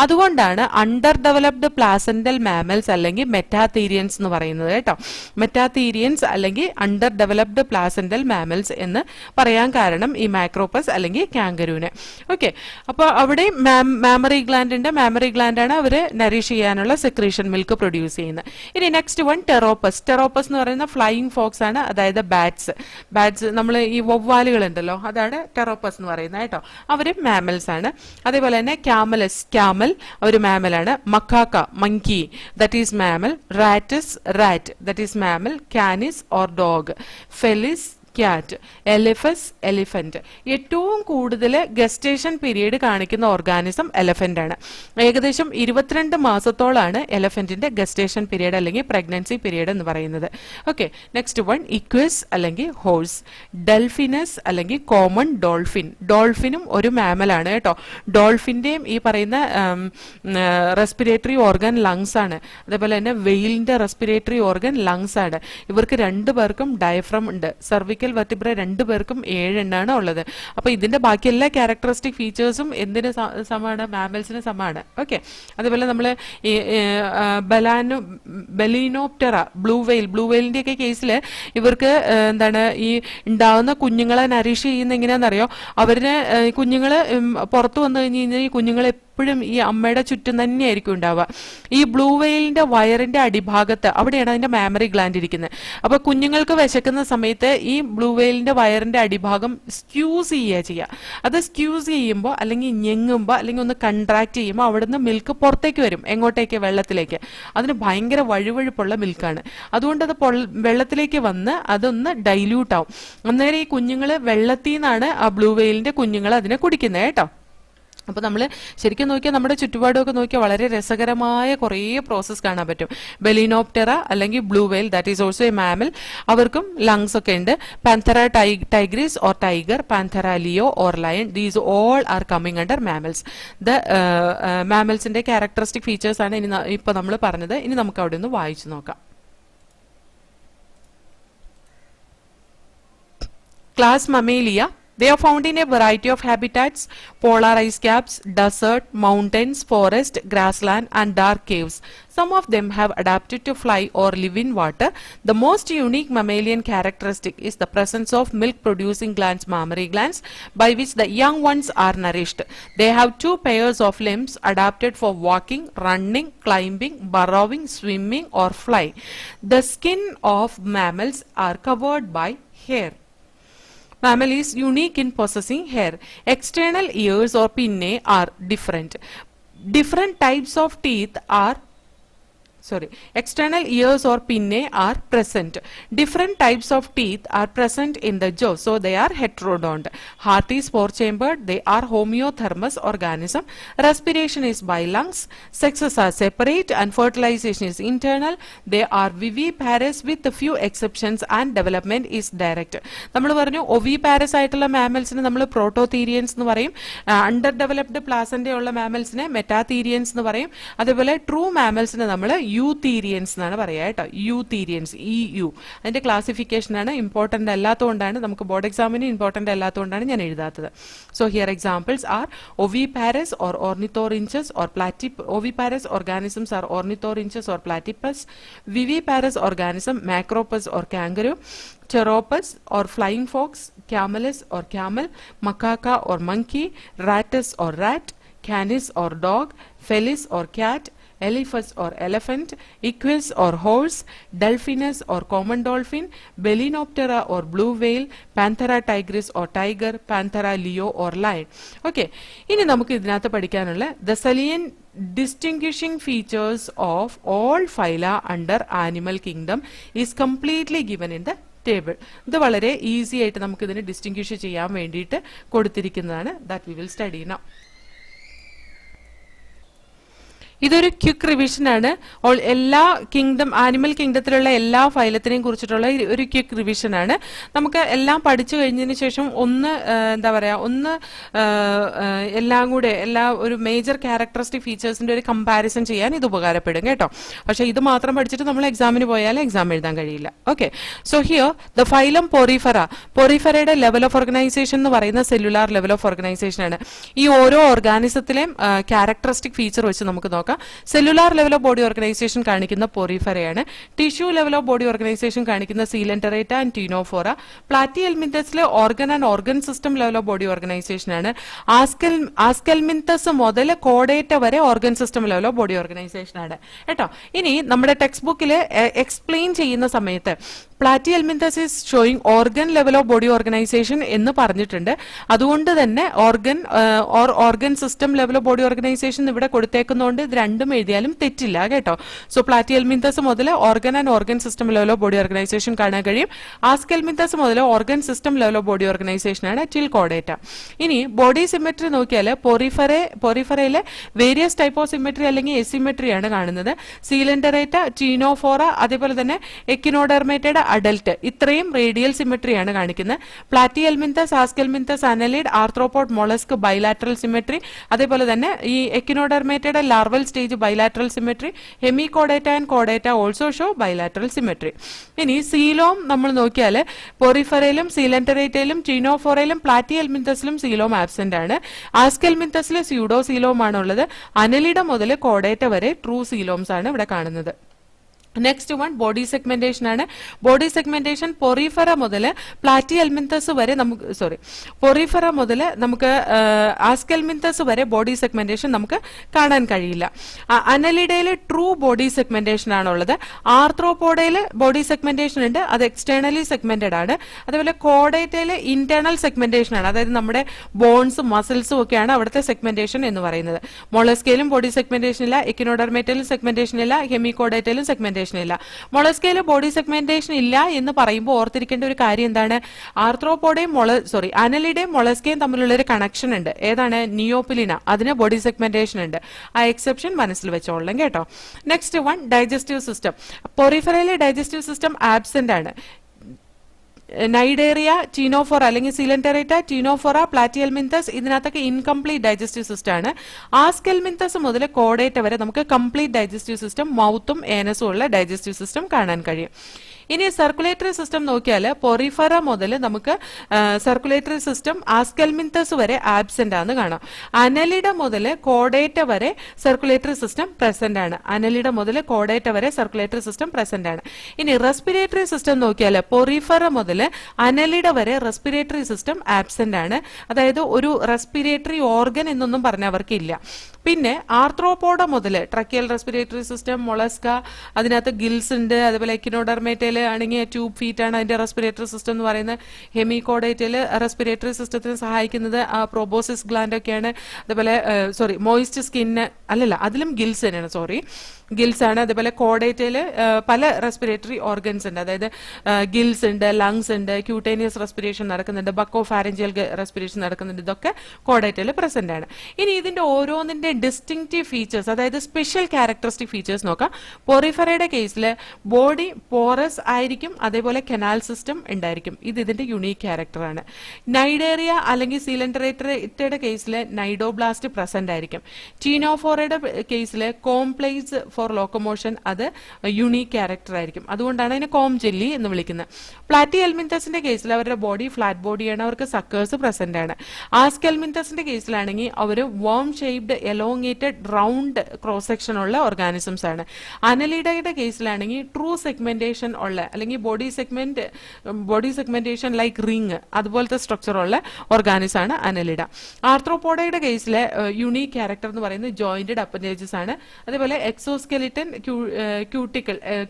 അതുകൊണ്ടാണ് അണ്ടർ ഡെവലപ്ഡ് പ്ലാസന്റൽ മാമൽസ് അല്ലെങ്കിൽ മെറ്റാതീരിയൻസ് എന്ന് പറയുന്നത് കേട്ടോ. മെറ്റാതീരിയൻസ് അല്ലെങ്കിൽ അണ്ടർ ഡെവലപ്ഡ് പ്ലാസന്റൽ മാമൽസ് എന്ന് പറയാൻ കാരണം ഈ മാക്രോപസ് അല്ലെങ്കിൽ കാങ്കരുവിനെ. ഓക്കെ, അപ്പൊ അവിടെ മാമറി ഗ്ലാൻഡ് ഉണ്ട്. മാമറി ഗ്ലാൻഡ് ആണ് അവര് നറിഷ് ചെയ്യാനുള്ള സെക്രീഷൻ മിൽക്ക് പ്രൊഡ്യൂസ് ചെയ്യുന്നത്. ഇനി നെക്സ്റ്റ് വൺ ടെറോപ്പസ്. ടെറോപ്പസ് എന്ന് പറയുന്ന ഫ്ലൈയിങ് ഫോക്സ് ആണ്, അതായത് ബാറ്റ്സ് നമ്മൾ ഈ വവ്വാലുകൾ ഉണ്ടല്ലോ, അതാണ് ടെറോപ്പസ് എന്ന് പറയുന്നത് കേട്ടോ. അവര് മാമൽസ് ആണ്. അതേപോലെ തന്നെ ക്യാമൽ ഒരു മാമലാണ്. മക്കാക്ക monkey, that is mammal. Rat that is mammal. കാനിസ് ഓർ ഡോഗ്. ഫെലിസ് ക്യാറ്റ്. എലിഫന്റ്. ഏറ്റവും കൂടുതൽ ഗസ്റ്റേഷൻ പീരീഡ് കാണിക്കുന്ന ഓർഗാനിസം എലഫന്റ് ആണ്. ഏകദേശം 22 മാസത്തോളാണ് എലഫന്റിന്റെ ഗസ്റ്റേഷൻ പീരീഡ് അല്ലെങ്കിൽ പ്രഗ്നൻസി പീരീഡ് എന്ന് പറയുന്നത്. ഓക്കെ, നെക്സ്റ്റ് വൺ ഇക്വസ് അല്ലെങ്കിൽ ഹോഴ്സ്. ഡെൽഫിനസ് അല്ലെങ്കിൽ കോമൺ ഡോൾഫിൻ. ഡോൾഫിനും ഒരു മാമലാണ് കേട്ടോ. ഡോൾഫിന്റെയും ഈ പറയുന്ന റെസ്പിറേറ്ററി ഓർഗൻ ലങ്സ് ആണ്. അതേപോലെ തന്നെ വെയിലിന്റെ റെസ്പിറേറ്ററി ഓർഗൻ ലങ്സ് ആണ്. ഇവർക്ക് 2 പേർക്കും ഡയഫ്രം ഉണ്ട്. സർവിക്കൽ വെർട്ടിബ്ര 2 പേർക്കും 7 എണ്ണാണ് ഉള്ളത്. അപ്പൊ ഇതിന്റെ ബാക്കി എല്ലാ ക്യാരക്ടറിസ്റ്റിക് ഫീച്ചേഴ്സും എന്തിന് സമാണ്? മാമൽസിന് സമാണ്. ഓക്കെ, അതുപോലെ നമ്മള് ബെലിനോപ്റ്ററ, ബ്ലൂ വെയിലിന്റെ ഒക്കെ കേസിൽ ഇവർക്ക് എന്താണ് ഈ ഉണ്ടാവുന്ന കുഞ്ഞുങ്ങളെ നറിഷ് ചെയ്യുന്ന എങ്ങനെയാണെന്നറിയോ? അവരുടെ കുഞ്ഞുങ്ങള് പുറത്തു വന്നു കഴിഞ്ഞ് കഴിഞ്ഞാൽ ഈ കുഞ്ഞുങ്ങളെ എപ്പോഴും ഈ അമ്മയുടെ ചുറ്റും തന്നെയായിരിക്കും ഉണ്ടാവുക. ഈ ബ്ലൂ വെയിലിന്റെ വയറിന്റെ അടിഭാഗത്ത് അവിടെയാണ് അതിന്റെ മാമറി ഗ്ലാൻഡ് ഇരിക്കുന്നത്. അപ്പൊ കുഞ്ഞുങ്ങൾക്ക് വിശക്കുന്ന സമയത്ത് ഈ ബ്ലൂ വെയിലിന്റെ വയറിന്റെ അടിഭാഗം സ്ക്യൂസ് ചെയ്യുക. അത് സ്ക്യൂസ് ചെയ്യുമ്പോൾ അല്ലെങ്കിൽ ഞെങ്ങുമ്പോൾ അല്ലെങ്കിൽ ഒന്ന് കൺട്രാക്ട് ചെയ്യുമ്പോൾ അവിടുന്ന് മിൽക്ക് പുറത്തേക്ക് വരും. എങ്ങോട്ടേക്ക്? വെള്ളത്തിലേക്ക്. അതിന് ഭയങ്കര വഴുവഴുപ്പുള്ള മിൽക്കാണ്. അതുകൊണ്ട് അത് വെള്ളത്തിലേക്ക് വന്ന് അതൊന്ന് ഡൈല്യൂട്ട് ആവും. അന്നേരം ഈ കുഞ്ഞുങ്ങള് വെള്ളത്തിൽ നിന്നാണ് ആ ബ്ലൂ വെയിലിന്റെ കുഞ്ഞുങ്ങൾ അതിനെ കുടിക്കുന്നത് കേട്ടോ. അപ്പോൾ നമ്മൾ ശരിക്കും നോക്കിയാൽ നമ്മുടെ ചുറ്റുപാടുമൊക്കെ നോക്കിയാൽ വളരെ രസകരമായ കുറേ പ്രോസസ്സ് കാണാൻ പറ്റും. ബെലിനോപ്റ്ററ അല്ലെങ്കിൽ blue whale, that is also a mammal, അവർക്കും ലങ്സ് ഒക്കെ ഉണ്ട്. പാന്തറ ടൈഗ്രിസ് ഓർ ടൈഗർ, പാന്തറ ലിയോ or lion, these all are coming under mammals. മാമൽസിന്റെ ക്യാരക്ടറിസ്റ്റിക് ഫീച്ചേഴ്സ് ആണ് ഇനി ഇപ്പൊ നമ്മൾ പറഞ്ഞത്. ഇനി നമുക്ക് അവിടെ ഒന്ന് വായിച്ചു നോക്കാം. Class Mammalia. They are found in a variety of habitats: polar ice caps, desert, mountains, forest, grassland, and dark caves. Some of them have adapted to fly or live in water. The most unique mammalian characteristic is the presence of milk-producing glands, mammary glands, by which the young ones are nourished. They have 2 pairs of limbs adapted for walking, running, climbing, burrowing, swimming, or flying. The skin of mammals are covered by hair. Mammal is unique in possessing hair. External ears or pinnae are different. Different types of teeth are external ears or pinnae are present. Different types of teeth are present in the jaw, so they are heterodont. Heart is 4-chambered. They are homeothermous organism. Respiration is by lungs. Sexes are separate and fertilization is internal. They are viviparous with a few exceptions and development is direct. നമ്മൾ പറഞ്ഞു oviparous ആയിട്ടുള്ള മാമൽസിനെ നമ്മൾ പ്രോട്ടോതീരിയൻസ് എന്ന് പറയും. അണ്ടർ ഡെവലപ്ഡ് പ്ലാസന്റ ഉള്ള മാമൽസിനെ മെറ്റാതീരിയൻസ് എന്ന് പറയും. അതേപോലെ ട്രൂ മാമൽസിനെ നമ്മൾ യൂതീരിയൻസ് എന്നാണ് പറയുക കേട്ടോ. യൂതീരിയൻസ്, EU അതിന്റെ ക്ലാസിഫിക്കേഷൻ ആണ്. ഇമ്പോർട്ടന്റ് അല്ലാത്തതുകൊണ്ടാണ്, നമുക്ക് ബോർഡ് എക്സാമിന് ഇമ്പോർട്ടന്റ് അല്ലാത്തതുകൊണ്ടാണ് ഞാൻ എഴുതാത്തത്. So here examples are oviparous or ornithorhynchus or oviparous organisms are ornithorhynchus or platypus. Viviparous organism macropus or kangaroo, Pteropus or flying fox, Camelus or camel, Macaca or monkey, Rattus or rat, Canis or dog, Felis or cat, Elephas or elephant, Equus or horse, Delphinus or common dolphin, Belinoptera or blue whale, Panthera tigris or tiger, Panthera leo or lion. Okay, ഇനി നമുക്ക് ഇതിനകത്ത് പഠിക്കാനുള്ള the salient distinguishing features of all phyla under animal kingdom is completely given in the table. ഇത് വളരെ ഈസി ആയിട്ട് നമുക്ക് ഇതിനെ ഡിസ്റ്റിംഗ്വിഷ് ചെയ്യാൻ വേണ്ടിയിട്ട് കൊടുത്തിരിക്കുന്നതാണ്. that we will study now. ഇതൊരു ക്വിക്ക് റിവിഷൻ ആണ്. എല്ലാ കിങ്ഡം, ആനിമൽ കിങ്ഡത്തിലുള്ള എല്ലാ ഫൈലത്തിനെയും കുറിച്ചിട്ടുള്ള ഒരു ക്വിക്ക് റിവിഷൻ ആണ്. നമുക്ക് എല്ലാം പഠിച്ചു കഴിഞ്ഞതിന് ശേഷം ഒന്ന് എല്ലാം കൂടെ ഒരു മേജർ ക്യാരക്ടറിസ്റ്റിക് ഫീച്ചേഴ്സിന്റെ ഒരു കമ്പാരിസൺ ചെയ്യാൻ ഇത് ഉപകാരപ്പെടും കേട്ടോ. പക്ഷെ ഇത് മാത്രം പഠിച്ചിട്ട് നമ്മൾ എക്സാമിന് പോയാൽ എക്സാം എഴുതാൻ കഴിയില്ല. Okay, so here the phylum പോറിഫെറയുടെ ലെവൽ ഓഫ് ഓർഗനൈസേഷൻ എന്ന് പറയുന്ന സെല്ലുലാർ ലെവൽ ഓഫ് ഓർഗനൈസേഷൻ ആണ്. ഈ ഓരോ ഓർഗാനിസത്തിലെയും ക്യാരക്ടറിസ്റ്റിക് ഫീച്ചർ വെച്ച് നമുക്ക് നോക്കാം. Cellular level of body organization കാണിക്കുന്ന പോറിഫെറയാണ്. Tissue level of body organization കാണിക്കുന്ന സീലന്ററേറ്റ ആൻഡ് ടീനോഫോറ. പ്ലാറ്റിഹെൽമിന്തസിലെ organ and organ system level of body organization ആണ്. ആസ്കെൽമിന്തസ് മുതൽ കോഡേറ്റ വരെ organ system level of body organization ആണ് കേട്ടോ. ഇനി നമ്മുടെ ടെക്സ്റ്റ് ബുക്കിൽ എക്സ്പ്ലെയിൻ ചെയ്യുന്ന സമയത്ത് പ്ലാറ്റിഹെൽമിന്തസ് is showing organ level of body organization എന്ന് പറഞ്ഞിട്ടുണ്ട്. അതുകൊണ്ട് തന്നെ organ system level of body organization ഇവിടെ കൊടുത്തേക്കുന്നതുകൊണ്ട് ഇത് രണ്ടും എഴുതിയാലും തെറ്റില്ല കേട്ടോ. സോ പ്ലാറ്റിഹെൽമിന്തസ് മുതൽ organ and organ system level of body organisation കാണാൻ കഴിയും. ആസ്കെൽമിന്തസ് മുതൽ organ system level of body organization ആണ് ടിൽ കോഡേറ്റ. ഇനി ബോഡി സിമെട്രി നോക്കിയാൽ പോറിഫെറയിലെ വേരിയസ് ടൈപ്പ് ഓഫ് സിമെട്രി അല്ലെങ്കിൽ എസിമെട്രി ആണ് കാണുന്നത്. സീലന്ററേറ്റ, ടീനോഫോറ, അതേപോലെ തന്നെ എക്കിനോഡെർമേറ്റയുടെ അഡൽട്ട്, ഇത്രയും റേഡിയൽ സിമെട്രിയാണ് കാണിക്കുന്നത്. പ്ലാറ്റിഹെൽമിന്തസ്, ആസ്കെൽമിന്തസ്, annelid, arthropod, mollusc bilateral symmetry. അതേപോലെ തന്നെ ഈ എക്കിനോഡെർമേറ്റയുടെ ലാർവൽ സ്റ്റേജ് ബൈലാറ്ററൽ സിമെട്രി. ഹെമികോഡേറ്റ ആൻഡ് കോഡേറ്റ ഓൾസോ ഷോ ബൈലാറ്ററൽ സിമെട്രി. ഇനി സീലോം നമ്മൾ നോക്കിയാൽ പോറിഫെറയിലും സീലന്ററേറ്റയിലും ടീനോഫോറയിലും പ്ലാറ്റിഹെൽമിന്തസിലും സീലോം ആബ്സെന്റ് ആണ്. ആസ്കെൽമിന്തസിലെ സ്യൂഡോ സീലോം ആണുള്ളത്. അനലിഡ മുതൽ കോഡേറ്റ വരെ ട്രൂ സീലോംസ് ആണ് ഇവിടെ കാണുന്നത്. നെക്സ്റ്റ് വൺ ബോഡി സെഗ്മെന്റേഷൻ ആണ്. ബോഡി സെഗ്മെന്റേഷൻ പോറിഫെറ മുതൽ പ്ലാറ്റിഹെൽമിന്തസ് വരെ പോറിഫെറ മുതൽ നമുക്ക് ആസ്കെൽമിന്തസ് വരെ ബോഡി സെഗ്മെന്റേഷൻ നമുക്ക് കാണാൻ കഴിയില്ല. അനലിഡയിൽ ട്രൂ ബോഡി സെഗ്മെന്റേഷൻ ആണുള്ളത്. ആർത്രോപോഡയിൽ ബോഡി സെഗ്മെന്റേഷൻ ഉണ്ട്, അത് എക്സ്റ്റേണലി സെഗ്മെന്റഡ് ആണ്. അതേപോലെ കോഡേറ്റയിൽ ഇന്റേണൽ സെഗ്മെന്റേഷൻ ആണ്, അതായത് നമ്മുടെ ബോൺസും മസിൽസും ഒക്കെയാണ് അവിടുത്തെ സെഗ്മെന്റേഷൻ എന്ന് പറയുന്നത്. മൊളസ്കയിലും ബോഡി സെഗ്മെന്റേഷൻ ഇല്ല, എക്കിനോഡെർമേറ്റയിലും സെഗ്മെന്റേഷൻ ഇല്ല, ഹെമികോഡേറ്റയിലും സെഗ്മെന്റേഷൻ സെഗ്മെന്റേഷൻ ഇല്ല. മൊളസ്കയിൽ ബോഡി സെഗ്മെന്റേഷൻ ഇല്ല എന്ന് പറയുമ്പോൾ ഓർത്തിരിക്കേണ്ട ഒരു കാര്യം എന്താണ്? ആർത്രോപോഡയും അനലിഡയും മൊളസ്കയും തമ്മിലുള്ള ഒരു കണക്ഷൻ ഉണ്ട്. ഏതാണ്? നിയോപിലിന. അതിന് ബോഡി സെഗ്മെന്റേഷൻ ഉണ്ട്. ആ എക്സെപ്ഷൻ മനസ്സിൽ വെച്ചോളാം കേട്ടോ. Next one, digestive system. പൊറിഫെറയിലെ ഡൈജസ്റ്റീവ് സിസ്റ്റം ആബ്സെന്റ് ആണ്. നൈഡേറിയ, ടീനോഫോറ അല്ലെങ്കിൽ സിലന്ററേറ്റ, ടീനോഫോറ, പ്ലാറ്റിയൽമിന്തസ് ഇതിനകത്തൊക്കെ ഇൻകംപ്ലീറ്റ് ഡൈജസ്റ്റീവ് സിസ്റ്റം ആണ്. ആസ്കെൽമിന്തസ് മുതൽ കോഡേറ്റ വരെ നമുക്ക് കംപ്ലീറ്റ് ഡൈജസ്റ്റീവ് സിസ്റ്റം, മൗത്തും ഏനസും ഉള്ള ഡൈജസ്റ്റീവ് സിസ്റ്റം കാണാൻ കഴിയും. ഇനി സർക്കുലേറ്ററി സിസ്റ്റം നോക്കിയാൽ പൊറിഫറ മുതൽ നമുക്ക് സർക്കുലേറ്ററി സിസ്റ്റം ആസ്കെൽമിന്തസ് വരെ ആബ്സെന്റ് ആണെന്ന് കാണാം. അനലിഡ മുതൽ കോഡേറ്റ വരെ സർക്കുലേറ്ററി സിസ്റ്റം പ്രസന്റ് ആണ്. അനലിഡ മുതൽ കോഡേറ്റ വരെ സർക്കുലേറ്ററി സിസ്റ്റം പ്രസന്റ് ആണ്. ഇനി റെസ്പിറേറ്ററി സിസ്റ്റം നോക്കിയാൽ പൊറിഫറ മുതൽ അനലിഡ വരെ റെസ്പിറേറ്ററി സിസ്റ്റം ആബ്സെന്റ് ആണ്. അതായത് ഒരു റെസ്പിറേറ്ററി ഓർഗൻ എന്നൊന്നും പറഞ്ഞവർക്കില്ല. പിന്നെ ആർത്രോപോഡ മുതൽ ട്രക്കിയൽ റെസ്പിറേറ്ററി സിസ്റ്റം, മൊളസ്ക, അതിനകത്ത് ഗിൽസ് ഉണ്ട്. അതുപോലെ എക്കിനോഡർമേറ്റയിൽ ആണെങ്കിൽ ട്യൂബ് ഫീറ്റ് ആണ് അതിന്റെ റെസ്പിറേറ്ററി സിസ്റ്റം എന്ന് പറയുന്നത്. ഹെമികോഡേറ്റയിൽ റെസ്പിറേറ്ററി സിസ്റ്റത്തിന് സഹായിക്കുന്നത് പ്രോബോസിസ് ഗ്ലാൻഡ് ഒക്കെയാണ്. അതുപോലെ മോയിസ്റ്റ് സ്കിന്ന് അല്ലല്ല, അതിലും ഗിൽസ് തന്നെയാണ്, ഗിൽസ് ആണ്. അതുപോലെ കോഡേറ്റയിൽ പല റെസ്പിറേറ്ററി ഓർഗൻസ് ഉണ്ട്. അതായത് ഗിൽസ് ഉണ്ട്, ലങ്സ് ഉണ്ട്, ക്യൂട്ടേനിയസ് റെസ്പിറേഷൻ നടക്കുന്നുണ്ട്, ബക്കോ ഫാരഞ്ചിയൽ റെസ്പിറേഷൻ നടക്കുന്നുണ്ട്. ഇതൊക്കെ കോഡേറ്റയിൽ പ്രസന്റ് ആണ്. ഇനി ഇതിന്റെ ഓരോന്നിന്റെ ഡിസ്റ്റിങ്റ്റീവ് ഫീച്ചേഴ്സ്, അതായത് സ്പെഷ്യൽ ക്യാരക്ടറിസ്റ്റിക് ഫീച്ചേഴ്സ് നോക്കാം. പൊറിഫെറയുടെ കേസിൽ ബോഡി പോറസ് ആയിരിക്കും, അതേപോലെ കനാൽ സിസ്റ്റം ഉണ്ടായിരിക്കും. ഇത് ഇതിന്റെ യുണീക് ക്യാരക്ടറാണ്. നൈഡേറിയ അല്ലെങ്കിൽ സിലന്ററേറ്റയുടെ കേസിൽ നൈഡോബ്ലാസ്റ്റ് പ്രസന്റ് ആയിരിക്കും. ടീനോഫോറയുടെ കേസിൽ കോംപ്ലേസ് ഫോർ ലോക്കോമോഷൻ, അത് യുണീക് ക്യാരക്ടർ ആയിരിക്കും. അതുകൊണ്ടാണ് അതിനെ കോം ജെല്ലി എന്ന് വിളിക്കുന്നത്. പ്ലാറ്റിയൽമിന്തസിന്റെ കേസിൽ അവരുടെ ബോഡി ഫ്ലാറ്റ് ബോഡിയാണ്, അവർക്ക് സക്കേഴ്സ് പ്രസന്റ് ആണ്. ആസ്കെൽമിന്തസിന്റെ കേസിലാണെങ്കിൽ അവർ worm shaped elongated round cross section ഉള്ള ഓർഗാനിസംസ് ആണ്. അനലിഡയുടെ കേസിലാണെങ്കിൽ ട്രൂ സെഗ്മെന്റേഷൻ ഉള്ള അല്ലെങ്കിൽ ബോഡി സെഗ്മെന്റേഷൻ ലൈക്ക് റിംഗ് അതുപോലത്തെ സ്ട്രക്ചർ ഉള്ള ഓർഗാനിസം ആണ് അനലിഡ. ആർത്രോപോഡയുടെ കേസിലെ യുണീക് ക്യാരക്ടർ എന്ന് പറയുന്നത് ജോയിന്റഡ് അപ്പൻഡേജസ് ആണ്. അതേപോലെ എക്സോസ്കെലിറ്റൻ,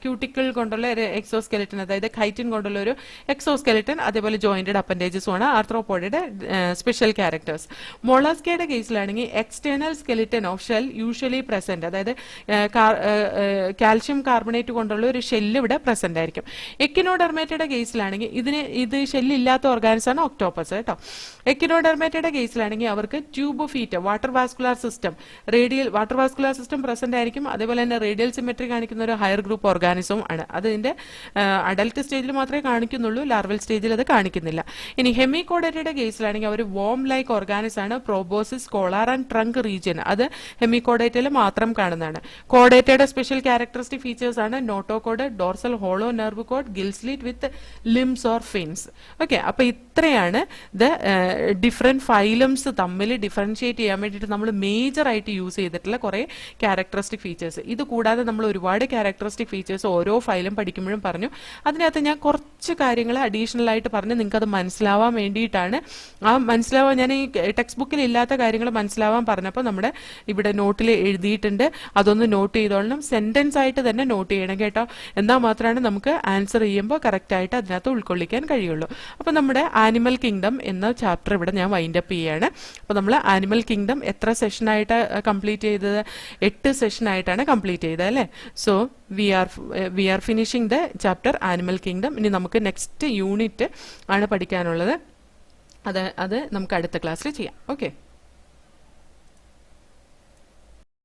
ക്യൂട്ടിക്കിൾ കൊണ്ടുള്ള ഒരു എക്സോസ്കെലിറ്റൻ, അതായത് കൈറ്റിൻ കൊണ്ടുള്ള ഒരു എക്സോസ്കെലിറ്റൻ, അതേപോലെ ജോയിന്റഡ് അപ്പൻഡേജസ് ആണ് ആർത്രോപോഡയുടെ സ്പെഷ്യൽ ക്യാരക്ടേഴ്സ്. മൊളസ്കയുടെ കേസിലാണെങ്കിൽ external skeleton of shell usually present, അതായത് കാൽഷ്യം കാർബണേറ്റ് കൊണ്ടുള്ള ഒരു ഷെല്ല് ഇവിടെ പ്രസന്റ് ആയിരിക്കും. എക്കിനോഡർമേറ്റയുടെ കേസിലാണെങ്കിൽ ഇത് ഷെല്ലില്ലാത്ത ഓർഗാനിസം ആണ് ഒക്ടോപ്പസ് കേട്ടോ. എക്കിനോഡർമേറ്റയുടെ കേസിലാണെങ്കിൽ അവർക്ക് tube feet, water vascular system present ആയിരിക്കും. അതേപോലെ തന്നെ റേഡിയൽ സിമെട്രി കാണിക്കുന്ന ഒരു ഹയർ ഗ്രൂപ്പ് ഓർഗാനിസവും ആണ്. അതിന്റെ അഡൽട്ട് സ്റ്റേജിൽ മാത്രമേ കാണിക്കുന്നുള്ളൂ, ലാർവൽ സ്റ്റേജിൽ അത് കാണിക്കുന്നില്ല. ഇനി ഹെമികോഡേറ്റയുടെ കേസിലാണെങ്കിൽ അവർ വോം ലൈക്ക് ഓർഗാനിസ് ആണ്. Proboscis, collar and trunk region, അത് ഹെമികോഡേറ്റയിൽ മാത്രം കാണുന്നതാണ്. കോഡേറ്റയുടെ സ്പെഷ്യൽ ക്യാരക്ടറിസ്റ്റിക് ഫീച്ചേഴ്സ് ആണ് notochord, dorsal hollow nerve cord, gill slit with limbs or fins. Okay, അപ്പൊ ഇത്രയാണ് ഡിഫറെന്റ് ഫൈലംസ് തമ്മിൽ ഡിഫറൻഷിയേറ്റ് ചെയ്യാൻ വേണ്ടിയിട്ട് നമ്മൾ മേജർ ആയിട്ട് യൂസ് ചെയ്തിട്ടുള്ള കുറെ ക്യാരക്ടറിസ്റ്റിക് ഫീച്ചേഴ്സ്. ഇത് കൂടാതെ നമ്മൾ ഒരുപാട് ക്യാരക്ടറിസ്റ്റിക് ഫീച്ചേഴ്സ് ഓരോ ഫൈലും പഠിക്കുമ്പോഴും പറഞ്ഞു. അതിനകത്ത് ഞാൻ കുറച്ച് കാര്യങ്ങൾ അഡീഷണൽ ആയിട്ട് പറഞ്ഞ് നിങ്ങൾക്ക് അത് മനസ്സിലാവാൻ വേണ്ടിയിട്ടാണ്. ഞാൻ ഈ ടെക്സ്റ്റ് ബുക്കിൽ ഇല്ലാത്ത കാര്യങ്ങൾ മനസ്സിലാവാൻ പറഞ്ഞപ്പോൾ നമ്മുടെ ഇവിടെ നോട്ടിൽ എഴുതിയിട്ടുണ്ട്. അതൊന്ന് നോട്ട് ചെയ്തോളണം. സെന്റൻസ് ആയിട്ട് തന്നെ നോട്ട് ചെയ്യണം കേട്ടോ. എന്നാൽ മാത്രമാണ് നമുക്ക് ആൻസർ ചെയ്യുമ്പോൾ കറക്റ്റ് ആയിട്ട് അതിനകത്ത് ഉൾക്കൊള്ളിക്കാൻ കഴിയുള്ളൂ. അപ്പൊ നമ്മുടെ ആനിമൽ കിങ്ഡം എന്ന ചാപ്റ്റർ ഇവിടെ ഞാൻ വൈൻഡ് അപ്പ് ചെയ്യാണ്. അപ്പൊ നമ്മൾ ആനിമൽ കിങ്ഡം എത്ര സെഷനായിട്ട് കംപ്ലീറ്റ് ചെയ്തത്? 8 സെഷൻ ആയിട്ടാണ് കംപ്ലീറ്റ് ചെയ്തത് അല്ലേ. So we are finishing the chapter animal kingdom. ഇനി നമുക്ക് നെക്സ്റ്റ് യൂണിറ്റ് ആണ് പഠിക്കാനുള്ളത്. അത് നമുക്ക് അടുത്ത ക്ലാസ്സിൽ ചെയ്യാം. ഓക്കെ.